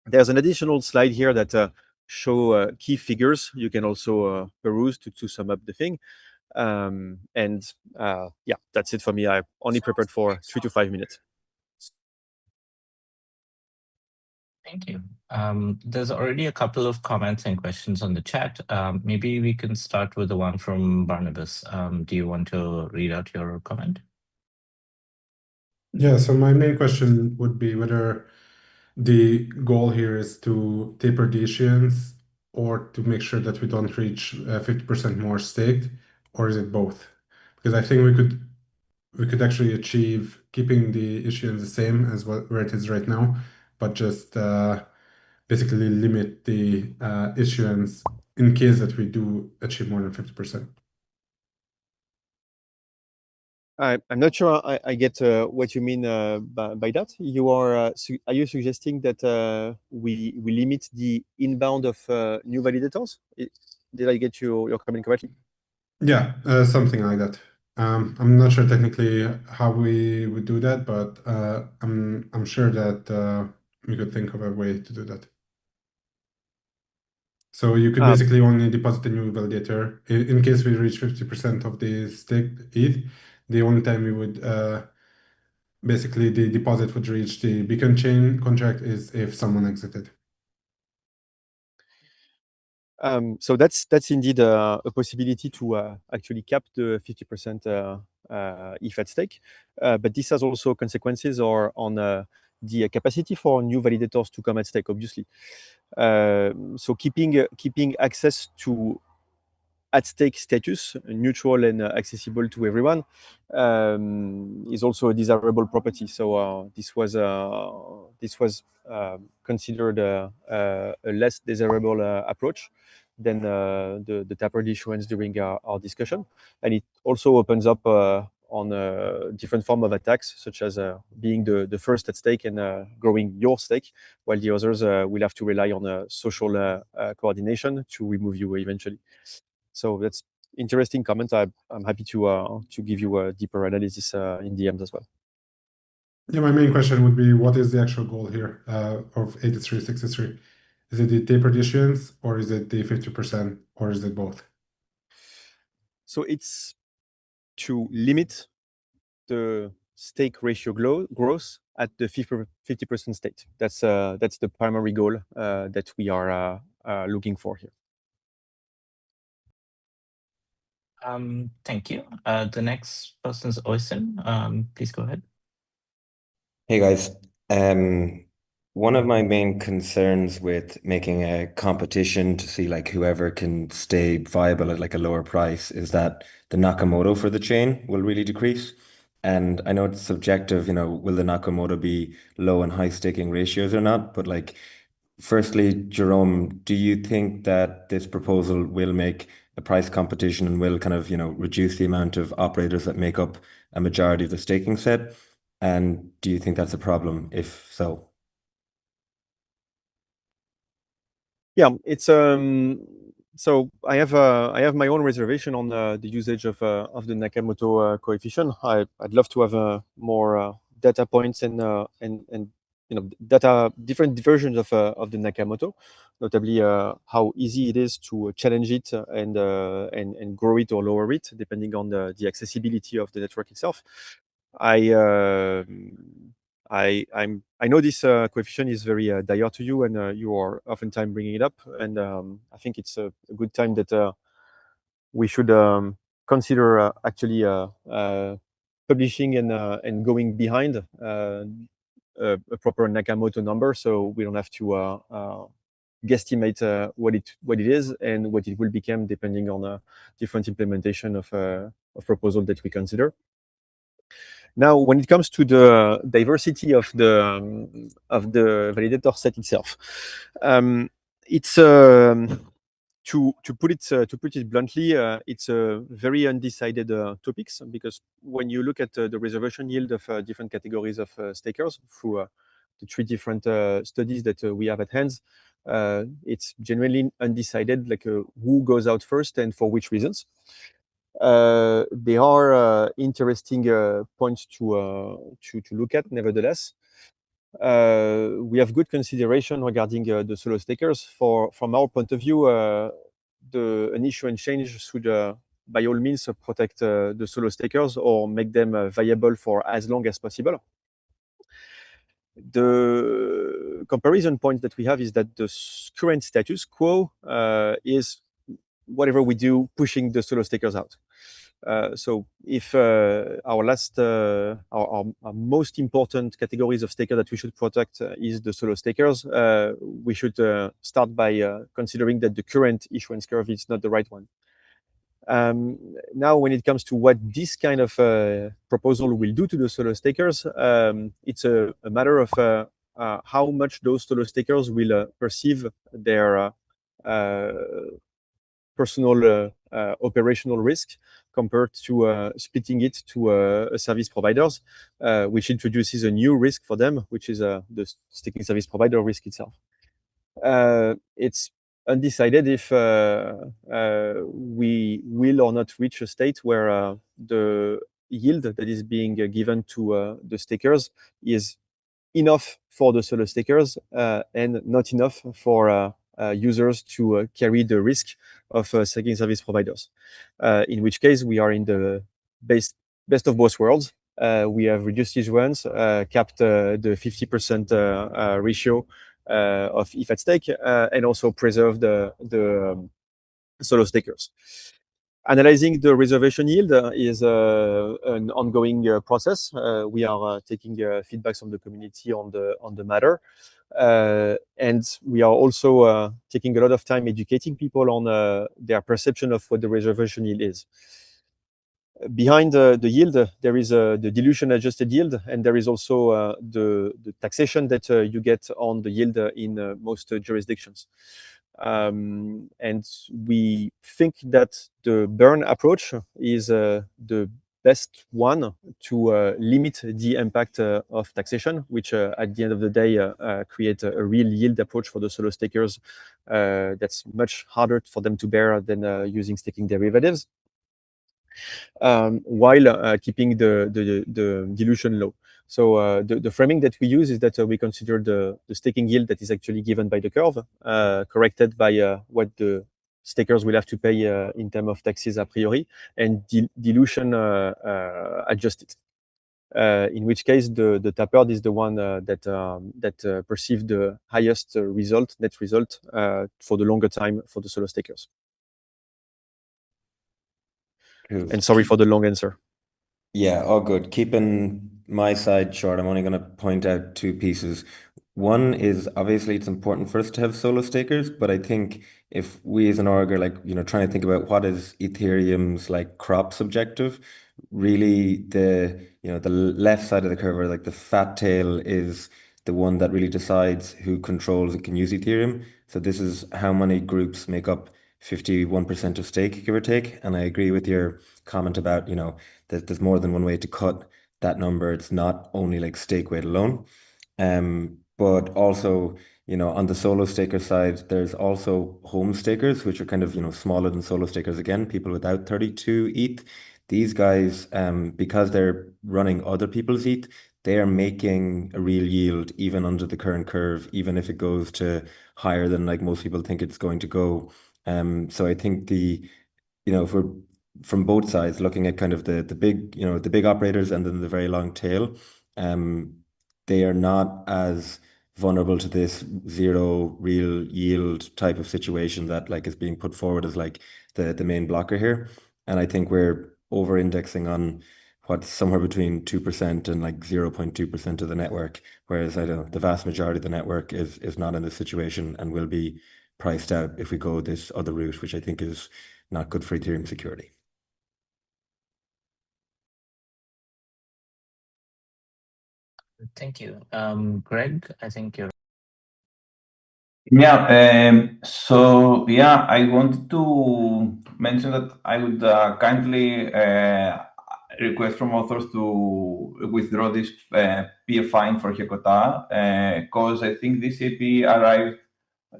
There's an additional slide here that show key figures. You can also peruse to sum up the thing. Yeah, that's it for me. I only prepared for 3 to 5 minutes. Thank you. There's already a couple of comments and questions on the chat. Maybe we can start with the one from Barnabas. Do you want to read out your comment? Yeah, so my main question would be whether the goal here is to taper the issuance or to make sure that we don't reach 50% more staked, or is it both? Because I think we could actually achieve keeping the issuance the same as where it is right now, but just basically limit the issuance in case that we do achieve more than 50%. I'm not sure I get what you mean by that. You are you suggesting that we limit the inbound of new validators? Did I get your comment correctly? Yeah, something like that. I'm not sure technically how we would do that, but I'm sure that we could think of a way to do that. So you could basically only deposit a new validator in case we reach 50% of the staked ETH. The only time we would basically the deposit would reach the beacon chain contract is if someone exited. So that's indeed a possibility to actually cap the 50% ETH at stake, but this has also consequences on the capacity for new validators to come at stake, obviously. So keeping access to at stake status, neutral and accessible to everyone, is also a desirable property. So this was considered a less desirable approach than the tapered issuance during our discussion, and it also opens up on different form of attacks, such as being the first at stake and growing your stake, while the others will have to rely on social coordination to remove you eventually. So that's interesting comment. I'm happy to give you a deeper analysis in DMs as well. Yeah, my main question would be, what is the actual goal here of 8363? Is it the tapered issuance, or is it the 50%, or is it both? So it's to limit the stake ratio growth at the 50% state. That's the primary goal that we are looking for here. Thank you. The next person is Oysen. Please go ahead. Hey guys. One of my main concerns with making a competition to see like whoever can stay viable at like a lower price is that the Nakamoto for the chain will really decrease. And I know it's subjective, will the Nakamoto be low and high staking ratios or not? But like, firstly, Jerome, do you think that this proposal will make a price competition and will kind of, reduce the amount of operators that make up a majority of the staking set? And do you think that's a problem? If so? Yeah, it's so I have my own reservation on the usage of the Nakamoto coefficient. I'd love to have more data points and different versions of the Nakamoto, notably how easy it is to challenge it and grow it or lower it depending on the accessibility of the network itself. I know this coefficient is very dear to you, and you are oftentimes bringing it up. And I think it's a good time that we should consider actually publishing and going behind a proper Nakamoto number, so we don't have to guesstimate what it is and what it will become depending on different implementation of proposal that we consider. Now, when it comes to the diversity of the validator set itself, it's to put it bluntly, it's a very undecided topics, because when you look at the reservation yield of different categories of stakers through the three different studies that we have at hand, it's generally undecided, like who goes out first and for which reasons. There are interesting points to look at, nevertheless. We have good consideration regarding the solo stakers. From our point of view, an issue and change should, by all means, protect the solo stakers or make them viable for as long as possible. The comparison point that we have is that the current status quo is whatever we do pushing the solo stakers out. So if our most important categories of staker that we should protect is the solo stakers, we should start by considering that the current issuance curve is not the right one. Now, when it comes to what this kind of proposal will do to the solo stakers, it's a matter of how much those solo stakers will perceive their personal operational risk compared to splitting it to service providers, which introduces a new risk for them, which is the staking service provider risk itself. It's undecided if we will or not reach a state where the yield that is being given to the stakers is enough for the solo stakers and not enough for users to carry the risk of staking service providers. In which case, we are in the best of both worlds. We have reduced issuance, capped the 50% ratio of ETH at stake, and also preserved the solo stakers. Analyzing the reservation yield is an ongoing process. We are taking feedbacks from the community on the matter. And we are also taking a lot of time educating people on their perception of what the reservation yield is. Behind the yield, there is the dilution adjusted yield, and there is also the taxation that you get on the yield in most jurisdictions. And we think that the burn approach is the best one to limit the impact of taxation, which at the end of the day create a real yield approach for the solo stakers that's much harder for them to bear than using staking derivatives, while keeping the dilution low. So the framing that we use is that we consider the staking yield that is actually given by the curve, corrected by what the stakers will have to pay in terms of taxes a priori, and dilution adjusted. In which case, the tapered is the one that perceived the highest net result for the longer time for the solo stakers. And sorry for the long answer. Yeah, all good. Keeping my side short, I'm only going to point out two pieces. One is obviously it's important for us to have solo stakers, but I think if we as an org are trying to think about what is Ethereum's crops objective, really the left side of the curve, or the fat tail, is the one that really decides who controls and can use Ethereum. So this is how many groups make up 51% of stake, give or take. And I agree with your comment about, that there's more than one way to cut that number. It's not only stake weight alone. But also, on the solo staker side, there's also home stakers, which are kind of, smaller than solo stakers again, people without 32 ETH. These guys, because they're running other people's ETH, they are making a real yield even under the current curve, even if it goes to higher than most people think it's going to go. So I think if we're from both sides looking at kind of the big operators and then the very long tail, they are not as vulnerable to this zero real yield type of situation that is being put forward as the main blocker here. And I think we're over indexing on what's somewhere between 2% and 0.2% of the network, whereas I know the vast majority of the network is not in this situation and will be priced out if we go this other route, which I think is not good for Ethereum security. Thank you. Greg, I think you're. Yeah, so yeah, I wanted to mention that I would kindly request from authors to withdraw this PF fine for Hekota, because I think this AP arrived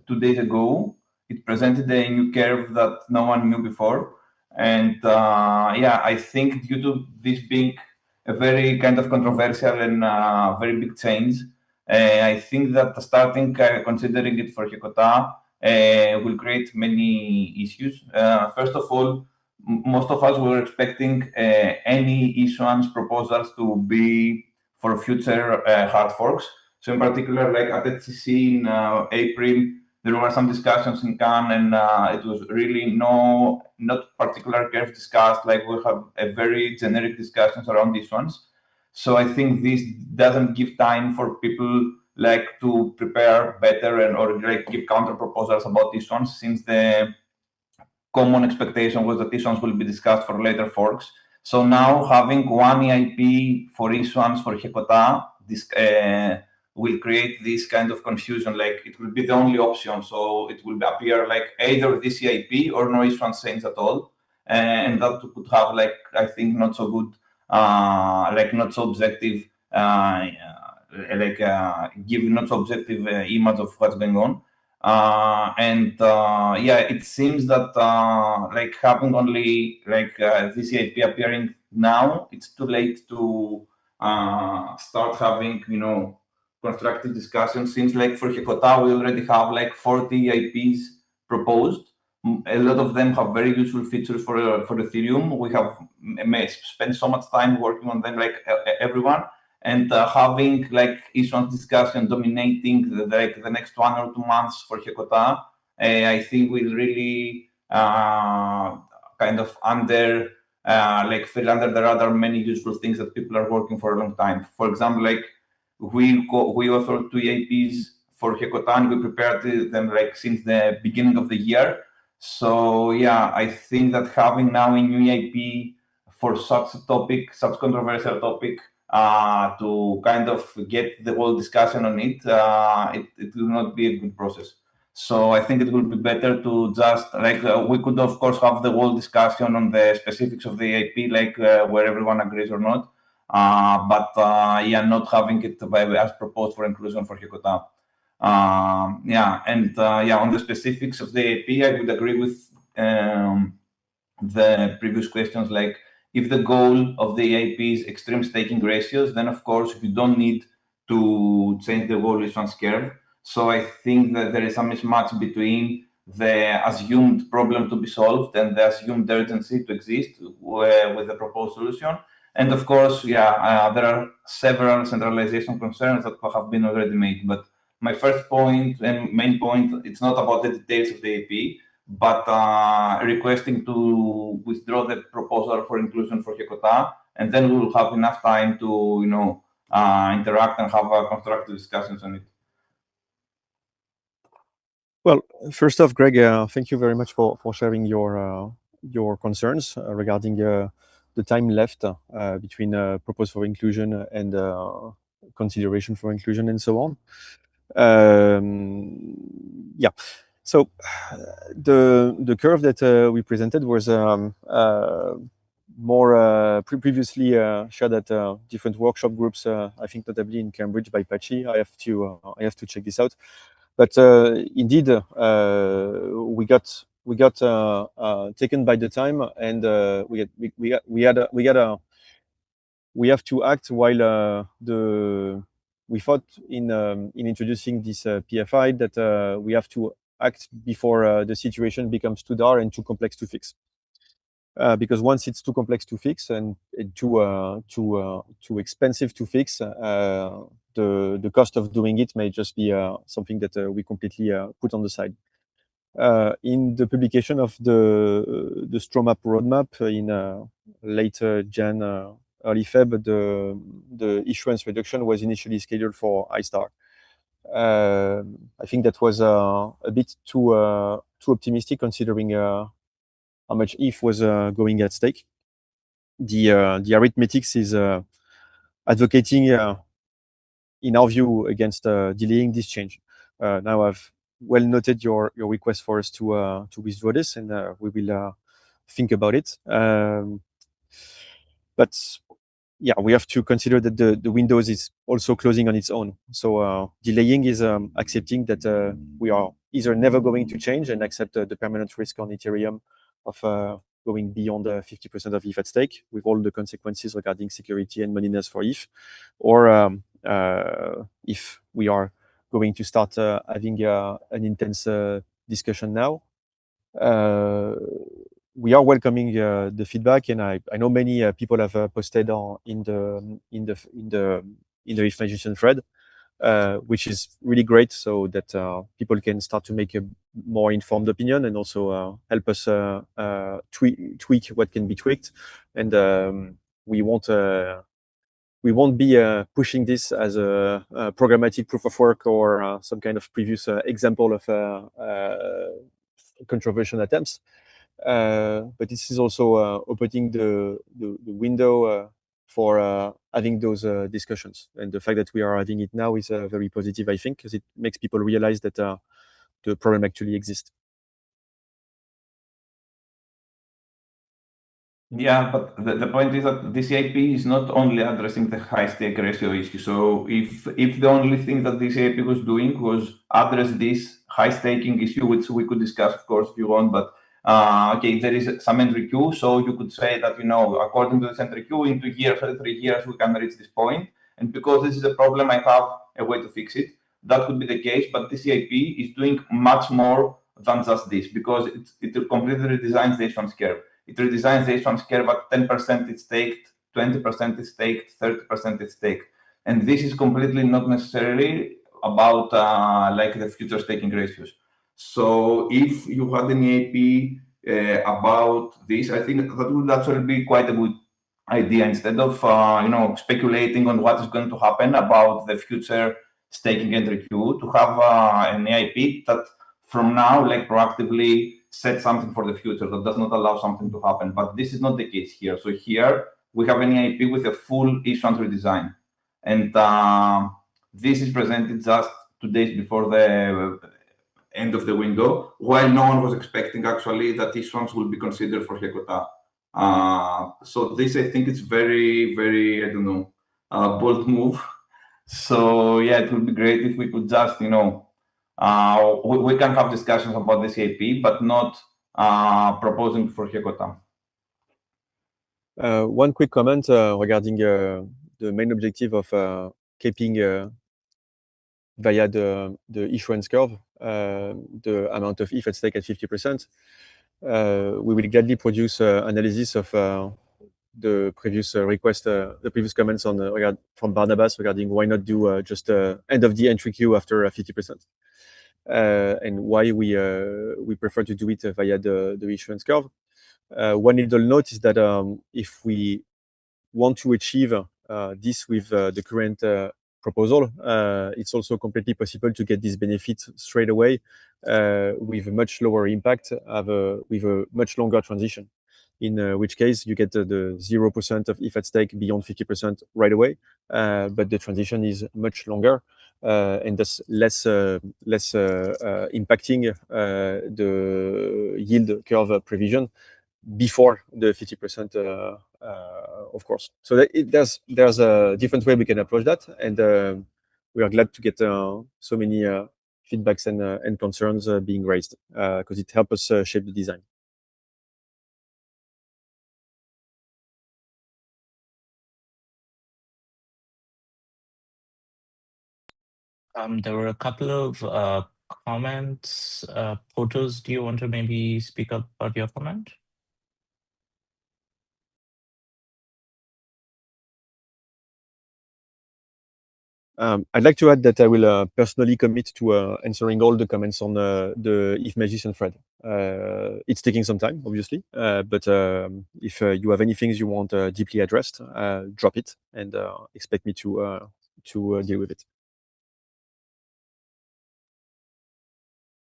2 days ago. It presented a new curve that no one knew before. And yeah, I think due to this being a very kind of controversial and very big change, I think that starting considering it for Hekota will create many issues. First of all, most of us were expecting any issuance proposals to be for future hard forks. So in particular, like at ACDC in April, there were some discussions in Cannes, and it was really not particular curve discussed. Like we have a very generic discussions around these ones. So I think this doesn't give time for people like to prepare better and or like give counter proposals about these ones, since the common expectation was that these ones will be discussed for later forks. So now having one EIP for each ones for Hekota, this will create this kind of confusion. Like it will be the only option. So it will appear like either this EIP or no each one change at all. And that could have like, I think, not so good, like not so objective, give not so objective image of what's going on. Yeah, it seems that like having only like this EIP appearing now, it's too late to start having, you know, constructive discussions. Since like for Hekota, we already have like 40 EIPs proposed. A lot of them have very useful features for Ethereum. We have spent so much time working on them, like everyone. And having like each one's discussion dominating the next 1 or 2 months for Hekota, I think will really kind of like fell under the radar many useful things that people are working for a long time. For example, like we authored 2 EIPs for Hekota, and we prepared them like since the beginning of the year. So yeah, I think that having now a new EIP for such a topic, such controversial topic, to kind of get the whole discussion on it, it will not be a good process. So I think it will be better to just like we could of course have the whole discussion on the specifics of the EIP, like where everyone agrees or not, but yeah, not having it as proposed for inclusion for Hekota. Yeah, and yeah, on the specifics of the EIP, I would agree with the previous questions, like if the goal of the EIP is extreme staking ratios, then of course you don't need to change the whole issuance curve. So I think that there is a mismatch between the assumed problem to be solved and the assumed urgency to exist with the proposed solution. And of course, yeah, there are several centralization concerns that have been already made. But my first point and main point, it's not about the details of the EIP, but requesting to withdraw the proposal for inclusion for Hekota, and then we will have enough time to, you know, interact and have constructive discussions on it. Well, first off, Greg, thank you very much for sharing your concerns regarding the time left between proposal for inclusion and consideration for inclusion and so on. Yeah. So the curve that we presented was more previously shared at different workshop groups. I think notably in Cambridge by Pachi. I have to check this out. But indeed, we got taken by the time, and we have to act while we thought in introducing this PFI that we have to act before the situation becomes too dark and too complex to fix. Because once it's too complex to fix and too expensive to fix, the cost of doing it may just be something that we completely put on the side. In the publication of the Stromap roadmap in late Jan, early Feb, the issuance reduction was initially scheduled for iStar. I think that was a bit too optimistic considering how much ETH was going at stake. The arithmetics is advocating, in our view, against delaying this change. Now I've well noted your request for us to withdraw this, and we will think about it. But yeah, we have to consider that the windows is also closing on its own. So delaying is accepting that we are either never going to change and accept the permanent risk on Ethereum of going beyond 50% of ETH at stake, with all the consequences regarding security and moneyness for ETH, or if we are going to start having an intense discussion now. We are welcoming the feedback, and I know many people have posted in the information thread which is really great, so that people can start to make a more informed opinion and also help us tweak what can be tweaked. And we won't be pushing this as a programmatic proof of work or some kind of previous example of controversial attempts. But this is also opening the window for having those discussions. And the fact that we are having it now is very positive, I think, because it makes people realize that the problem actually exists. Yeah, but the point is that this EIP is not only addressing the high stake ratio issue. So if the only thing that this EIP was doing was address this high staking issue, which we could discuss, of course, if you want, but okay, there is some entry queue, so you could say that, according to this entry queue, in 2 years or 3 years, we can reach this point. And because this is a problem, I have a way to fix it. That could be the case, but this EIP is doing much more than just this, because it completely redesigns the issuance curve. It redesigns the issuance curve at 10% it's staked, 20% is staked, 30% is staked. And this is completely not necessarily about like the future staking ratios. So if you had an EAP about this, I think that would actually be quite a good idea, instead of speculating on what is going to happen about the future staking entry queue, to have an EIP that from now, like, proactively set something for the future that does not allow something to happen. But this is not the case here. So here we have an EIP with a full issuance redesign. And this is presented just 2 days before the end of the window, while no one was expecting actually that issuance will be considered for Hekota. So this, I think, it's very, very, I don't know, bold move. So yeah, it would be great if we could just, we can have discussions about the CAP, but not proposing for Hekota. One quick comment regarding the main objective of keeping via the issuance curve the amount of ETH at stake at 50%. We will gladly produce analysis of the previous request, the previous comments on from Barnabas regarding why not do just end of the entry queue after 50%, and why we prefer to do it via the issuance curve. One little note is that if we want to achieve this with the current proposal, it's also completely possible to get this benefit straight away with a much lower impact, with a much longer transition. In which case you get the 0% of ETH at stake beyond 50% right away, but the transition is much longer and thus less impacting the yield curve prevision before the 50%, of course. So there's a different way we can approach that, and we are glad to get so many feedbacks and concerns being raised because it helps us shape the design. There were a couple of comments. Portos, do you want to maybe speak up about your comment? I'd like to add that I will personally commit to answering all the comments on the ETH Magician thread. It's taking some time, obviously, but if you have any things you want deeply addressed, drop it and expect me to deal with it.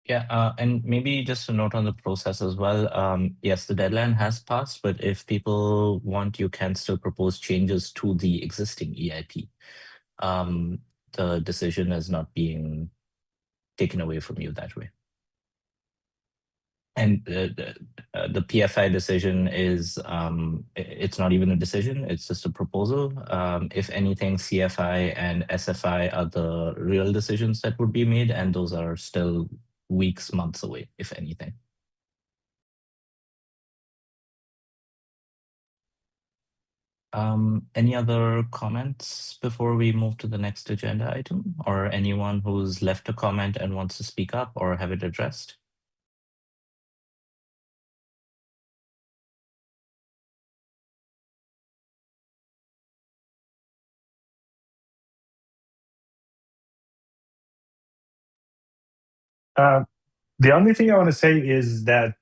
Yeah, and maybe just a note on the process as well. Yes, the deadline has passed, but if people want, you can still propose changes to the existing EIP. The decision is not being taken away from you that way. And the PFI decision is, it's not even a decision, it's just a proposal. If anything, CFI and SFI are the real decisions that would be made, and those are still weeks, months away, if anything. Any other comments before we move to the next agenda item, or anyone who's left a comment and wants to speak up or have it addressed? The only thing I want to say is that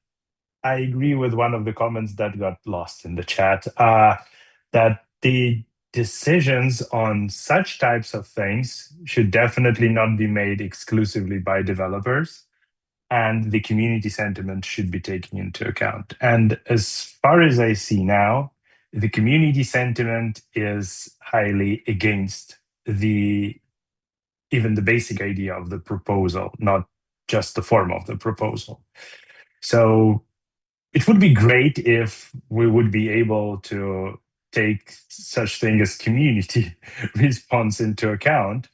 I agree with one of the comments that got lost in the chat, that the decisions on such types of things should definitely not be made exclusively by developers, and the community sentiment should be taken into account. And as far as I see now, the community sentiment is highly against even the basic idea of the proposal, not just the form of the proposal. So it would be great if we would be able to take such thing as community response into account,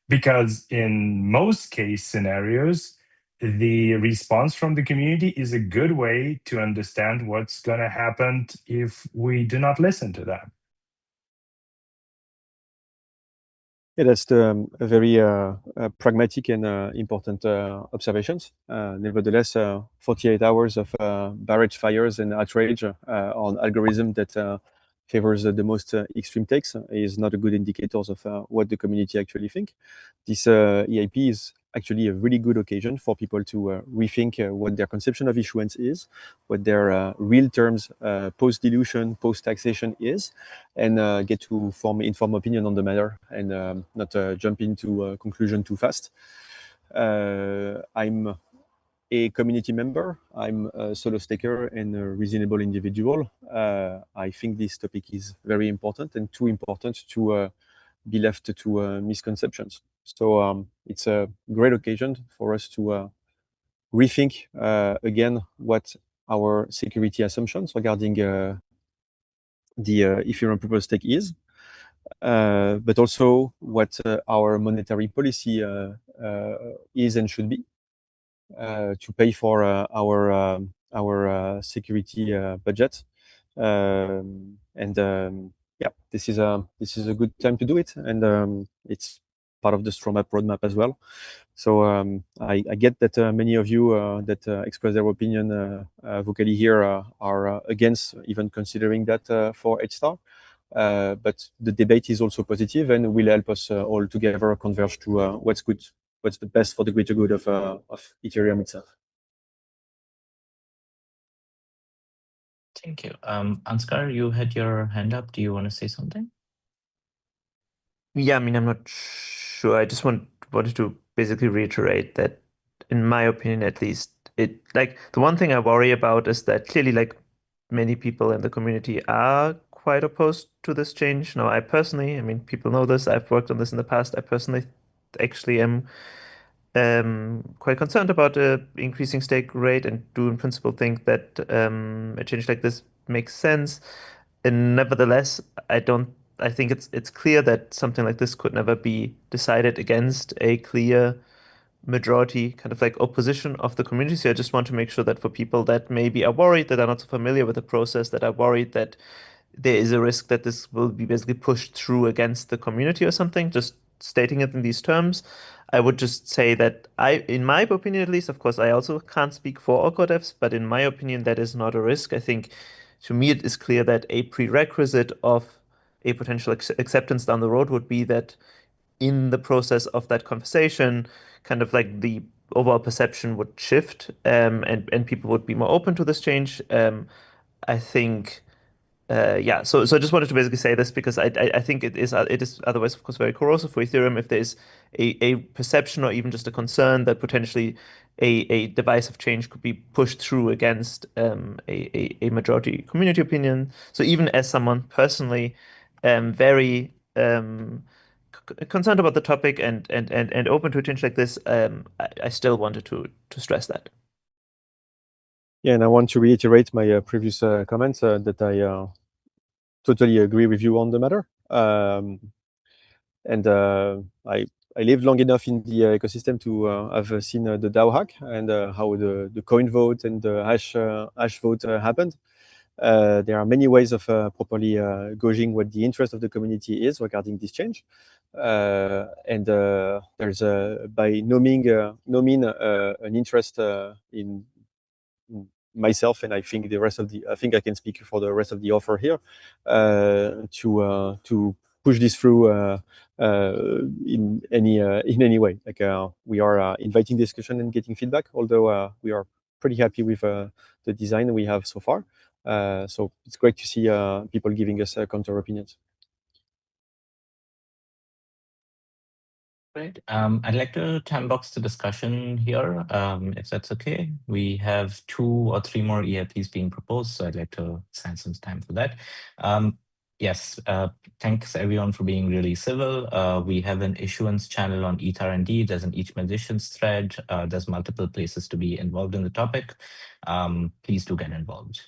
because in most case scenarios, the response from the community is a good way to understand what's going to happen if we do not listen to them. Yeah, that's a very pragmatic and important observations. Nevertheless, 48 hours of barrage fires and outrage on algorithm that favors the most extreme takes is not a good indicator of what the community actually think. This EIP is actually a really good occasion for people to rethink what their conception of issuance is, what their real terms post-dilution, post-taxation is, and get to form informed opinion on the matter and not jump into a conclusion too fast. I'm a community member. I'm a solo staker and a reasonable individual. I think this topic is very important and too important to be left to misconceptions. So it's a great occasion for us to rethink again what our security assumptions regarding the Ethereum proof of stake is, but also what our monetary policy is and should be to pay for our security budget. Yeah, this is a good time to do it, and it's part of the Stromap roadmap as well. So I get that many of you that express their opinion vocally here are against even considering that for HSTAR. But the debate is also positive and will help us all together converge to what's good, what's the best for the greater good of Ethereum itself. Thank you. Ansgar, you had your hand up. Do you want to say something? Yeah, I mean, I'm not sure. I just wanted to basically reiterate that, in my opinion, at least, it like the one thing I worry about is that clearly, like many people in the community are quite opposed to this change. Now, I personally, I mean, people know this. I've worked on this in the past. I personally actually am quite concerned about the increasing stake rate and do in principle think that a change like this makes sense. And nevertheless, I think it's clear that something like this could never be decided against a clear majority kind of like opposition of the community. So I just want to make sure that for people that maybe are worried, that are not so familiar with the process, that are worried that there is a risk that this will be basically pushed through against the community or something, just stating it in these terms, I would just say that in my opinion at least, of course, I also can't speak for all codevs, but in my opinion, that is not a risk. I think to me, it is clear that a prerequisite of a potential acceptance down the road would be that in the process of that conversation, kind of like the overall perception would shift, and people would be more open to this change. I think yeah, so I just wanted to basically say this because I think it is otherwise, of course, very corrosive for Ethereum if there's a perception or even just a concern that potentially a divisive change could be pushed through against a majority community opinion. So even as someone personally very concerned about the topic and open to a change like this, I still wanted to stress that. Yeah, and I want to reiterate my previous comments that I totally agree with you on the matter. And I lived long enough in the ecosystem to have seen the DAO hack and how the coin vote and the hash vote happened. There are many ways of properly gauging what the interest of the community is regarding this change. And there's by no mean an interest in myself, and I think I think I can speak for the rest of the offer here, to push this through in any way. Like we are inviting discussion and getting feedback, although we are pretty happy with the design we have so far. So it's great to see people giving us counter opinions. Great. I'd like to time box the discussion here, if that's okay. We have 2 or 3 more EIPs being proposed, so I'd like to spend some time for that. Yes, thanks everyone for being really civil. We have an issuance channel on ETH-R&D. There's an each musicians thread. There's multiple places to be involved in the topic. Please do get involved.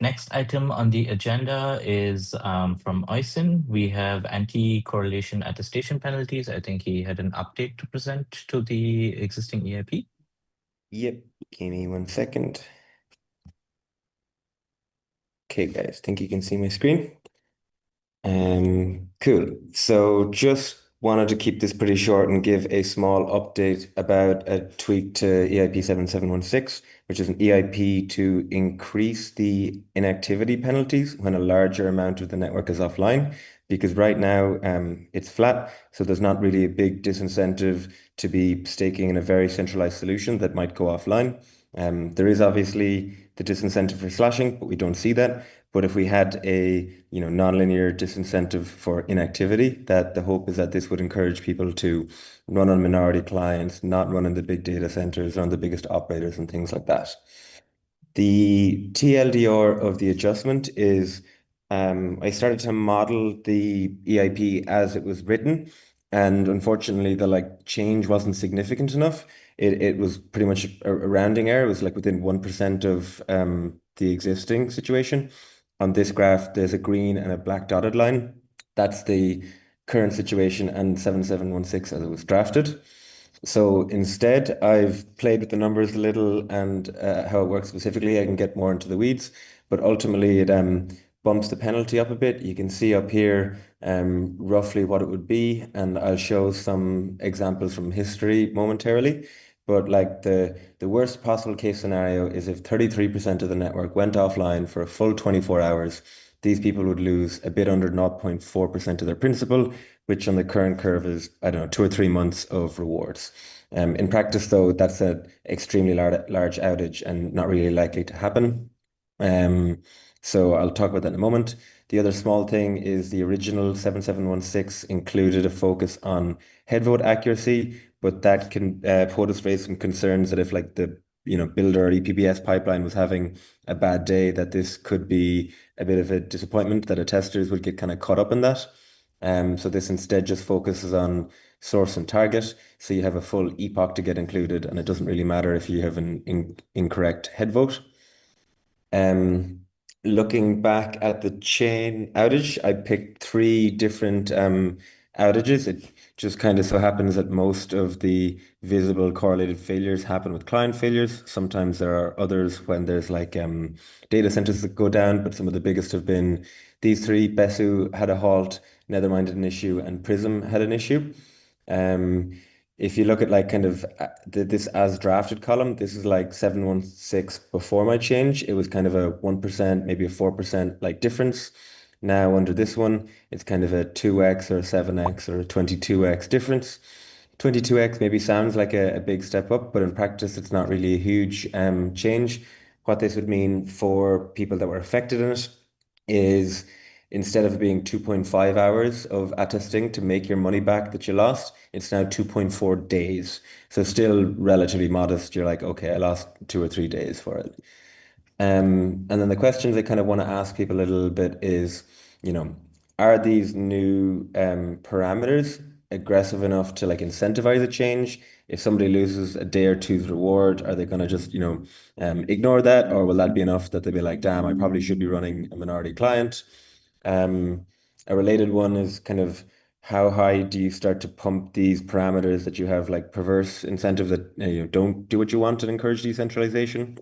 Next item on the agenda is from Oysin. We have anti-correlation attestation penalties. I think he had an update to present to the existing EIP. Yep, give me 1 second. Okay, guys, think you can see my screen? Cool. So just wanted to keep this pretty short and give a small update about a tweak to EIP 7716, which is an EIP to increase the inactivity penalties when a larger amount of the network is offline. Because right now it's flat, so there's not really a big disincentive to be staking in a very centralized solution that might go offline. There is obviously the disincentive for slashing, but we don't see that. But if we had a nonlinear disincentive for inactivity, that the hope is that this would encourage people to run on minority clients, not run in the big data centers, run the biggest operators and things like that. The TLDR of the adjustment is I started to model the EIP as it was written, and unfortunately the change wasn't significant enough. It was pretty much a rounding error. It was like within 1% of the existing situation. On this graph, there's a green and a black dotted line. That's the current situation and 7716 as it was drafted. So instead, I've played with the numbers a little and how it works specifically. I can get more into the weeds, but ultimately it bumps the penalty up a bit. You can see up here roughly what it would be, and I'll show some examples from history momentarily. But like the worst possible case scenario is if 33% of the network went offline for a full 24 hours, these people would lose a bit under 0.4% of their principal, which on the current curve is, I don't know, 2 or 3 months of rewards. In practice, though, that's an extremely large outage and not really likely to happen. So I'll talk about that in a moment. The other small thing is the original 7716 included a focus on head vote accuracy, but that can raise some concerns that if the builder or EPBS pipeline was having a bad day, that this could be a bit of a disappointment, that testers would get kind of caught up in that. So this instead just focuses on source and target. So you have a full epoch to get included, and it doesn't really matter if you have an incorrect head vote. Looking back at the chain outage, I picked 3 different outages. It just kind of so happens that most of the visible correlated failures happen with client failures. Sometimes there are others when there's data centers that go down, but some of the biggest have been these 3. Besu had a halt, Nethermind had an issue, and Prism had an issue. If you look at this as drafted column, this is 716 before my change. It was kind of a 1%, maybe a 4% difference. Now under this one, it's kind of a 2x or a 7x or a 22x difference. 22x maybe sounds like a big step up, but in practice, it's not really a huge change. What this would mean for people that were affected in it is instead of being 2.5 hours of attesting to make your money back that you lost, it's now 2.4 days. So still relatively modest. You're like, okay, I lost 2 or 3 days for it. And then the questions I kind of want to ask people a little bit is, are these new parameters aggressive enough to incentivize a change? If somebody loses a day or two's reward, are they going to just, ignore that? Or will that be enough that they'll be like, damn, I probably should be running a minority client? A related one is kind of how high do you start to pump these parameters that you have perverse incentives that don't do what you want and encourage decentralization?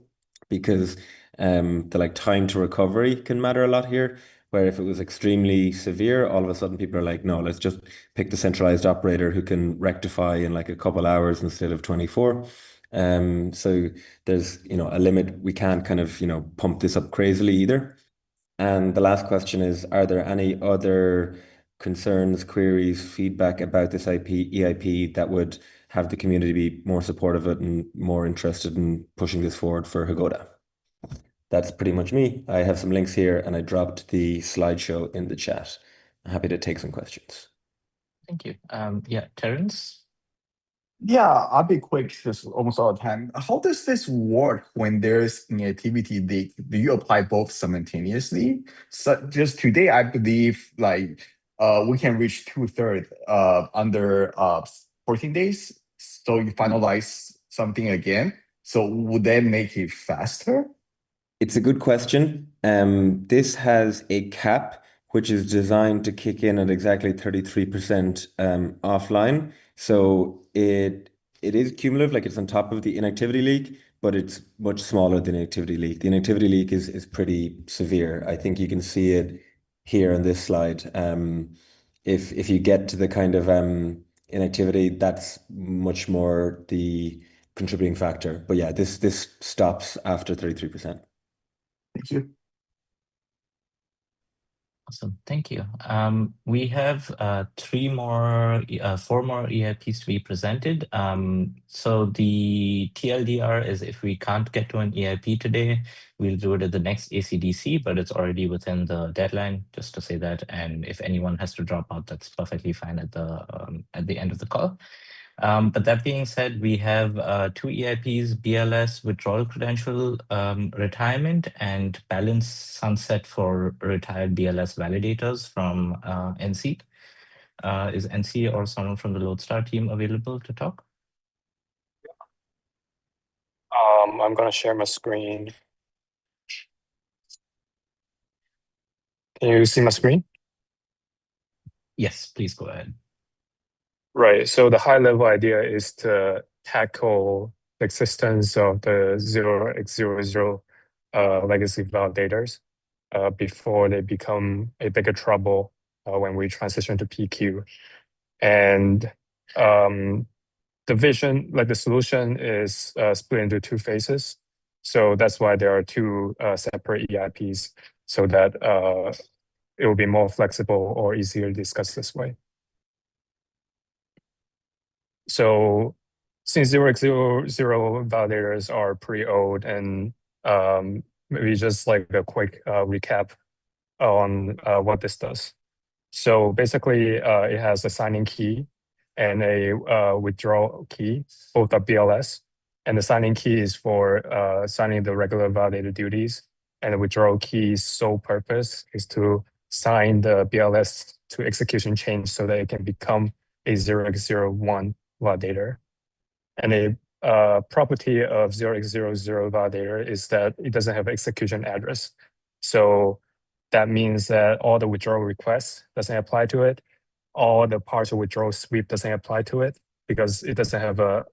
Because the time to recovery can matter a lot here, where if it was extremely severe, all of a sudden people are like, no, let's just pick the centralized operator who can rectify in a couple hours instead of 24. So there's a limit. We can't kind of pump this up crazily either. And the last question is, are there any other concerns, queries, feedback about this EIP that would have the community be more supportive of it and more interested in pushing this forward for Hagota? That's pretty much me. I have some links here and I dropped the slideshow in the chat. I'm happy to take some questions. Thank you. Yeah, Terence? Yeah, I'll be quick, just almost all the time. How does this work when there's inactivity leak? Do you apply both simultaneously? So just today, I believe we can reach 2/3 under 14 days. So you finalize something again. So would that make it faster? It's a good question. This has a cap, which is designed to kick in at exactly 33% offline. So it is cumulative, like it's on top of the inactivity leak, but it's much smaller than the inactivity leak. The inactivity leak is pretty severe. I think you can see it here on this slide. If you get to the kind of inactivity, that's much more the contributing factor. But yeah, this stops after 33%. Thank you. Awesome, thank you. We have 4 more EIPs to be presented. So the TLDR is if we can't get to an EIP today, we'll do it at the next ACDC, but it's already within the deadline, just to say that. And if anyone has to drop out, that's perfectly fine at the end of the call. But that being said, we have 2 EIPs, BLS withdrawal credential retirement and balance sunset for retired BLS validators from NC. Is NC or someone from the Lodestar team available to talk? I'm going to share my screen. Can you see my screen? Yes, please go ahead. Right. So the high level idea is to tackle the existence of the 0x00 legacy validators before they become a bigger trouble when we transition to PQ. And the vision, like the solution is split into 2 phases. So that's why there are 2 separate EIPs so that it will be more flexible or easier to discuss this way. So since 0x00 validators are pretty old, and maybe just like a quick recap on what this does. So basically, it has a signing key and a withdrawal key, both are BLS. And the signing key is for signing the regular validator duties. And the withdrawal key's sole purpose is to sign the BLS to execution change so that it can become a 0x01 validator. And a property of 0x00 validator is that it doesn't have execution address. So that means that all the withdrawal requests doesn't apply to it. All the partial withdrawal sweep doesn't apply to it because it doesn't have a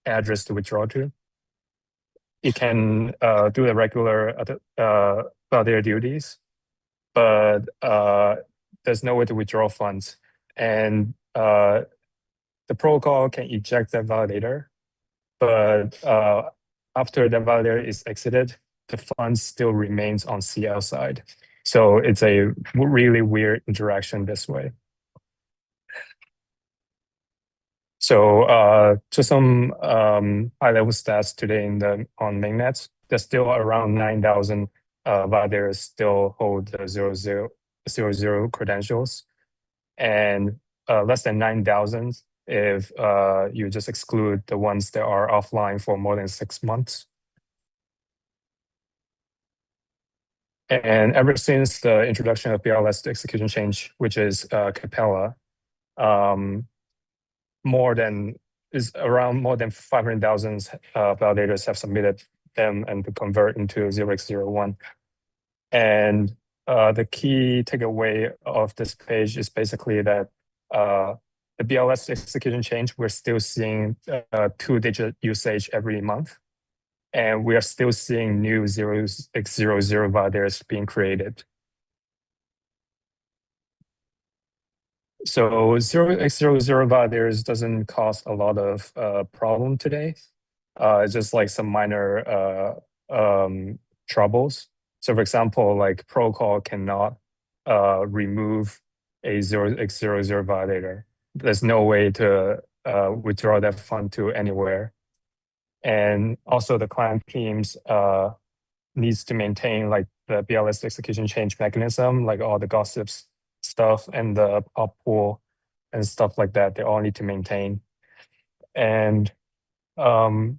address to withdraw to. It can do the regular validator duties, but there's no way to withdraw funds. And the protocol can eject that validator, but after the validator is exited, the funds still remains on CL side. So it's a really weird interaction this way. So just some high-level stats today on mainnets. There's still around 9,000 validators still hold the 0x00 credentials, and less than 9,000 if you just exclude the ones that are offline for more than 6 months. And ever since the introduction of BLS to execution change, which is Capella, around more than 500,000 validators have submitted them and to convert into 0x01. And the key takeaway of this page is basically that the BLS execution change, we're still seeing 2-digit usage every month. And we are still seeing new 0x00 validators being created. So 0x00 validators doesn't cause a lot of problem today. It's just like some minor troubles. So for example, like protocol cannot remove a 0x00 validator. There's no way to withdraw that fund to anywhere. And also the client teams needs to maintain like the BLS execution change mechanism, like all the gossips stuff and the op pool and stuff like that. They all need to maintain. And 000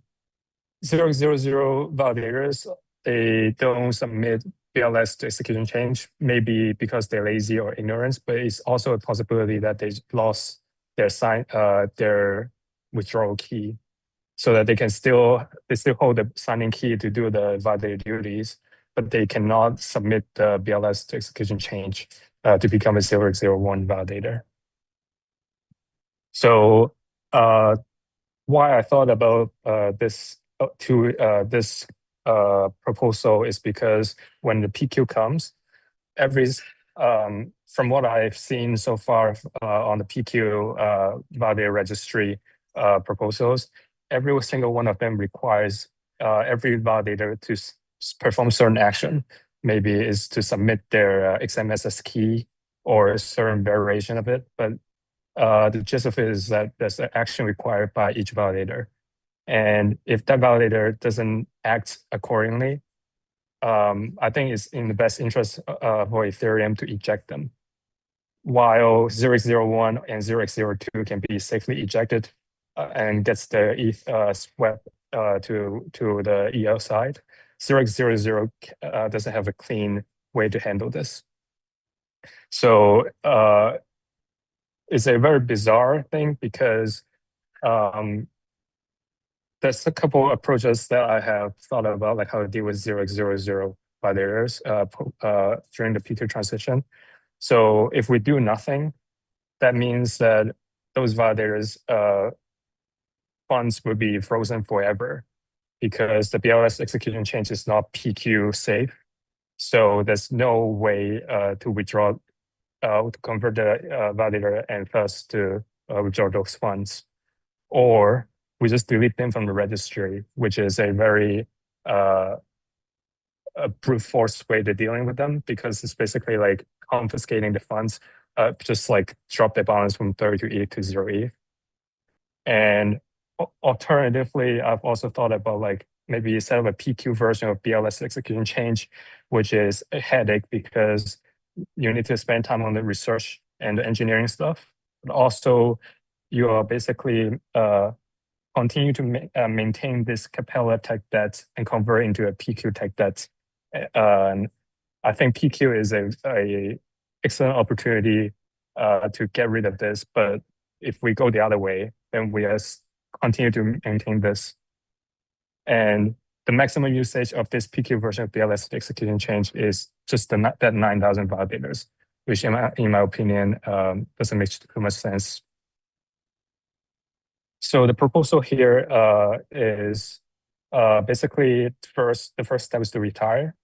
validators, they don't submit BLS to execution change, maybe because they're lazy or ignorant, but it's also a possibility that they lost their withdrawal key, so that they still hold the signing key to do the validator duties, but they cannot submit the BLS to execution change to become a 0x01 validator. So why I thought about this proposal is because when the PQ comes, from what I've seen so far on the PQ validator registry proposals, every single one of them requires every validator to perform certain action. Maybe is to submit their XMSS key or a certain variation of it, but the gist of it is that there's an action required by each validator. And if that validator doesn't act accordingly, I think it's in the best interest for Ethereum to eject them. While 0x01 and 0x02 can be safely ejected and gets the ETH swept to the EL side, 0x00 doesn't have a clean way to handle this. So it's a very bizarre thing because there's a couple approaches that I have thought about, like how to deal with 0x00 validators during the P2 transition. So if we do nothing, that means that those validators' funds will be frozen forever because the BLS execution change is not PQ safe. So there's no way to withdraw, to convert the validator and thus to withdraw those funds. Or we just delete them from the registry, which is a very a brute force way to dealing with them, because it's basically like confiscating the funds, just like drop the balance from 30 to ETH to 0 ETH. And alternatively, I've also thought about like maybe set up a PQ version of BLS execution change, which is a headache because you need to spend time on the research and the engineering stuff, but also you are basically continue to maintain this Capella tech debt and convert into a PQ tech debt. I think PQ is a excellent opportunity to get rid of this, but if we go the other way, then we just continue to maintain this. And the maximum usage of this PQ version of BLS execution change is just that 9,000 validators, which in my opinion doesn't make too much sense. So the proposal here is basically the first step is to retire,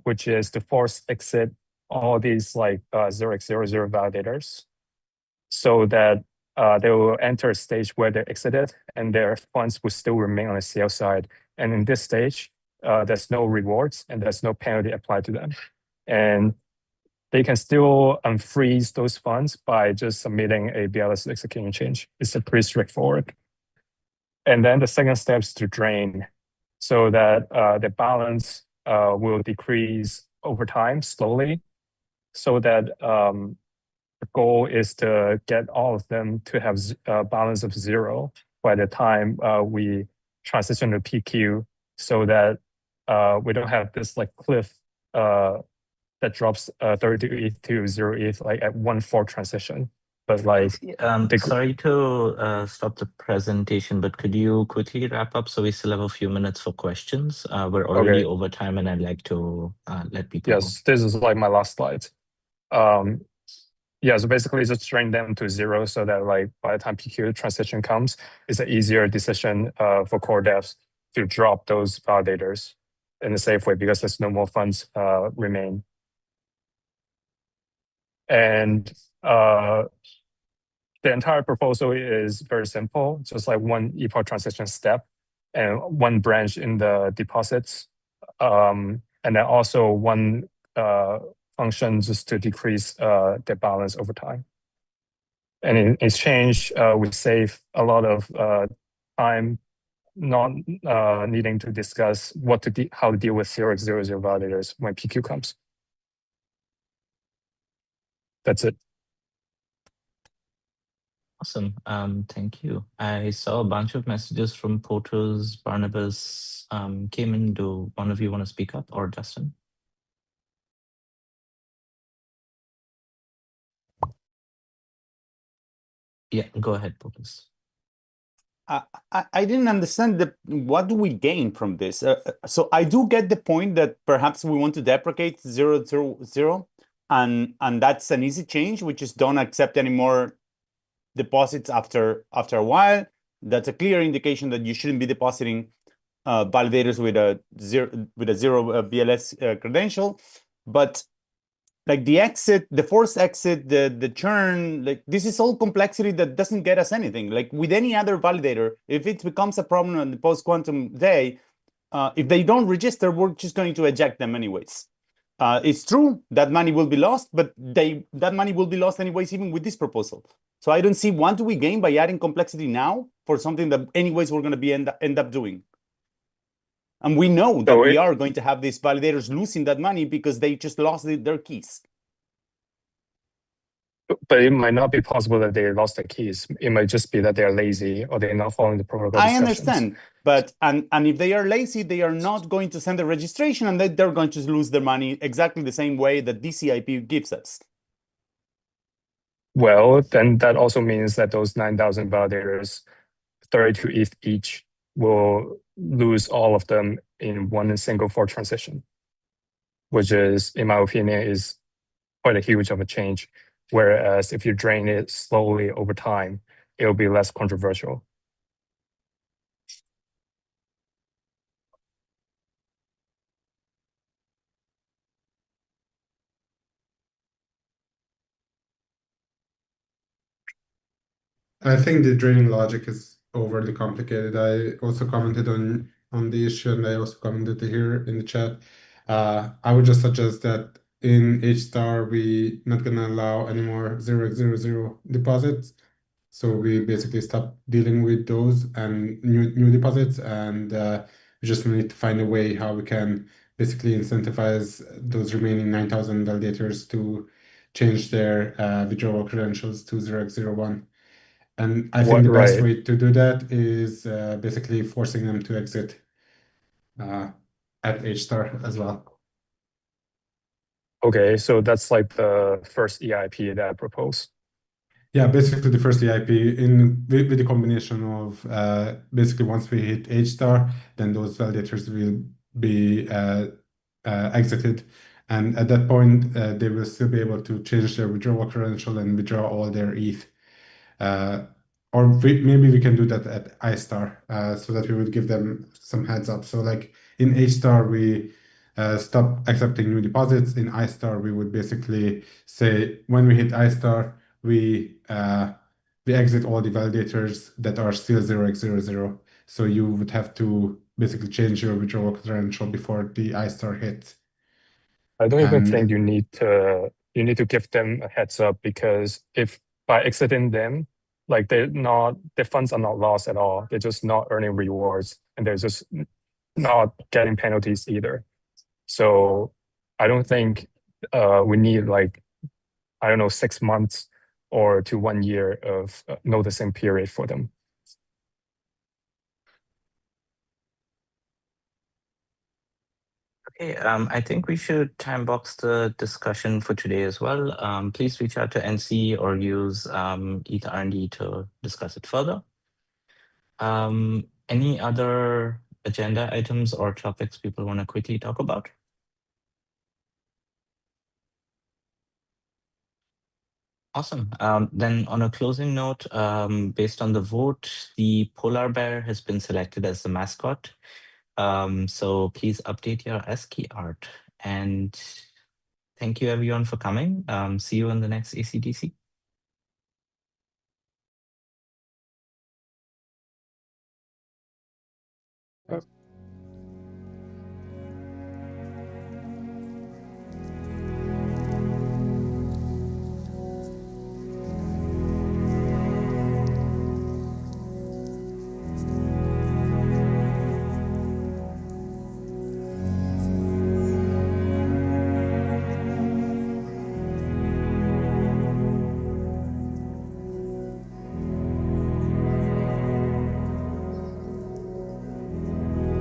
which is to force exit all these like 0x00 validators, so that they will enter a stage where they're exited and their funds will still remain on the CL side. And in this stage, there's no rewards and there's no penalty applied to them. And they can still unfreeze those funds by just submitting a BLS execution change. It's pretty straightforward. And then the second step is to drain, so that the balance will decrease over time slowly, so that the goal is to get all of them to have a balance of 0 by the time we transition to PQ, so that we don't have this like cliff that drops 30 ETH to 0 ETH like at 1 fork transition. But like, sorry to stop the presentation, but could you quickly wrap up so we still have a few minutes for questions? We're already over time, and I'd like to let people go. Yes, this is like my last slide. Yeah, so basically just drain them to 0, so that like by the time PQ transition comes, it's an easier decision for core devs to drop those validators in a safe way, because there's no more funds remain. And the entire proposal is very simple, just like one epoch transition step and one branch in the deposits. And then also one function just to decrease the balance over time. And in exchange, we save a lot of time not needing to discuss how to deal with 0x00 validators when PQ comes. That's it. Awesome. Thank you. I saw a bunch of messages from Portos. Barnabas came in. Do one of you want to speak up, or Justin? Yeah, go ahead, Portos. I didn't understand what do we gain from this. So I do get the point that perhaps we want to deprecate 000, and that's an easy change. We just don't accept any more deposits after a while. That's a clear indication that you shouldn't be depositing validators with a zero BLS credential. But like the exit, the forced exit, the churn, like this is all complexity that doesn't get us anything. Like with any other validator, if it becomes a problem on the post-quantum day, if they don't register, we're just going to eject them anyways. It's true that money will be lost, but that money will be lost anyways, even with this proposal. So I don't see what do we gain by adding complexity now for something that anyways we're going to be end up doing. And we know that we are going to have these validators losing that money because they just lost their keys. But it might not be possible that they lost their keys. It might just be that they are lazy or they're not following the protocol I discussions. understand, but and if they are lazy, they are not going to send a registration, and they're going to lose their money exactly the same way that DCIP gives us. Well, then that also means that those 9,000 validators, 32 ETH each, will lose all of them in one single fork transition, which is, in my opinion, is quite a huge of a change. Whereas if you drain it slowly over time, it'll be less controversial. I think the draining logic is overly complicated. I also commented on the issue, and I also commented here in the chat. I would just suggest that in H star we not gonna allow any more 0x00 deposits. So we basically stop dealing with those and new deposits, and we just need to find a way how we can basically incentivize those remaining 9,000 validators to change their withdrawal credentials to 0x01. And I think the best way to do that is basically forcing them to exit at H star as well. Okay, so that's like the first EIP that I propose. Yeah, basically the first EIP with the combination of basically once we hit H star, then those validators will be exited, and at that point they will still be able to change their withdrawal credential and withdraw all their ETH. Or maybe we can do that at I star, so that we would give them some heads up. So like in H star, we stop accepting new deposits. In I star, we would basically say when we hit I star, we exit all the validators that are still 0x00. So you would have to basically change your withdrawal credential before the I star hits. I don't even think you need to give them a heads up, because if by exiting them, like their funds are not lost at all. They're just not earning rewards, and they're just not getting penalties either. So I don't think we need, like, I don't know, 6 months or to 1 year of noticing period for them. Okay, I think we should time box the discussion for today as well. Please reach out to NC or use ETH R&D to discuss it further. Any other agenda items or topics people want to quickly talk about? Awesome. Then on a closing note, based on the vote, the polar bear has been selected as the mascot. So please update your ASCII art. And thank you everyone for coming. See you in the next ACDC.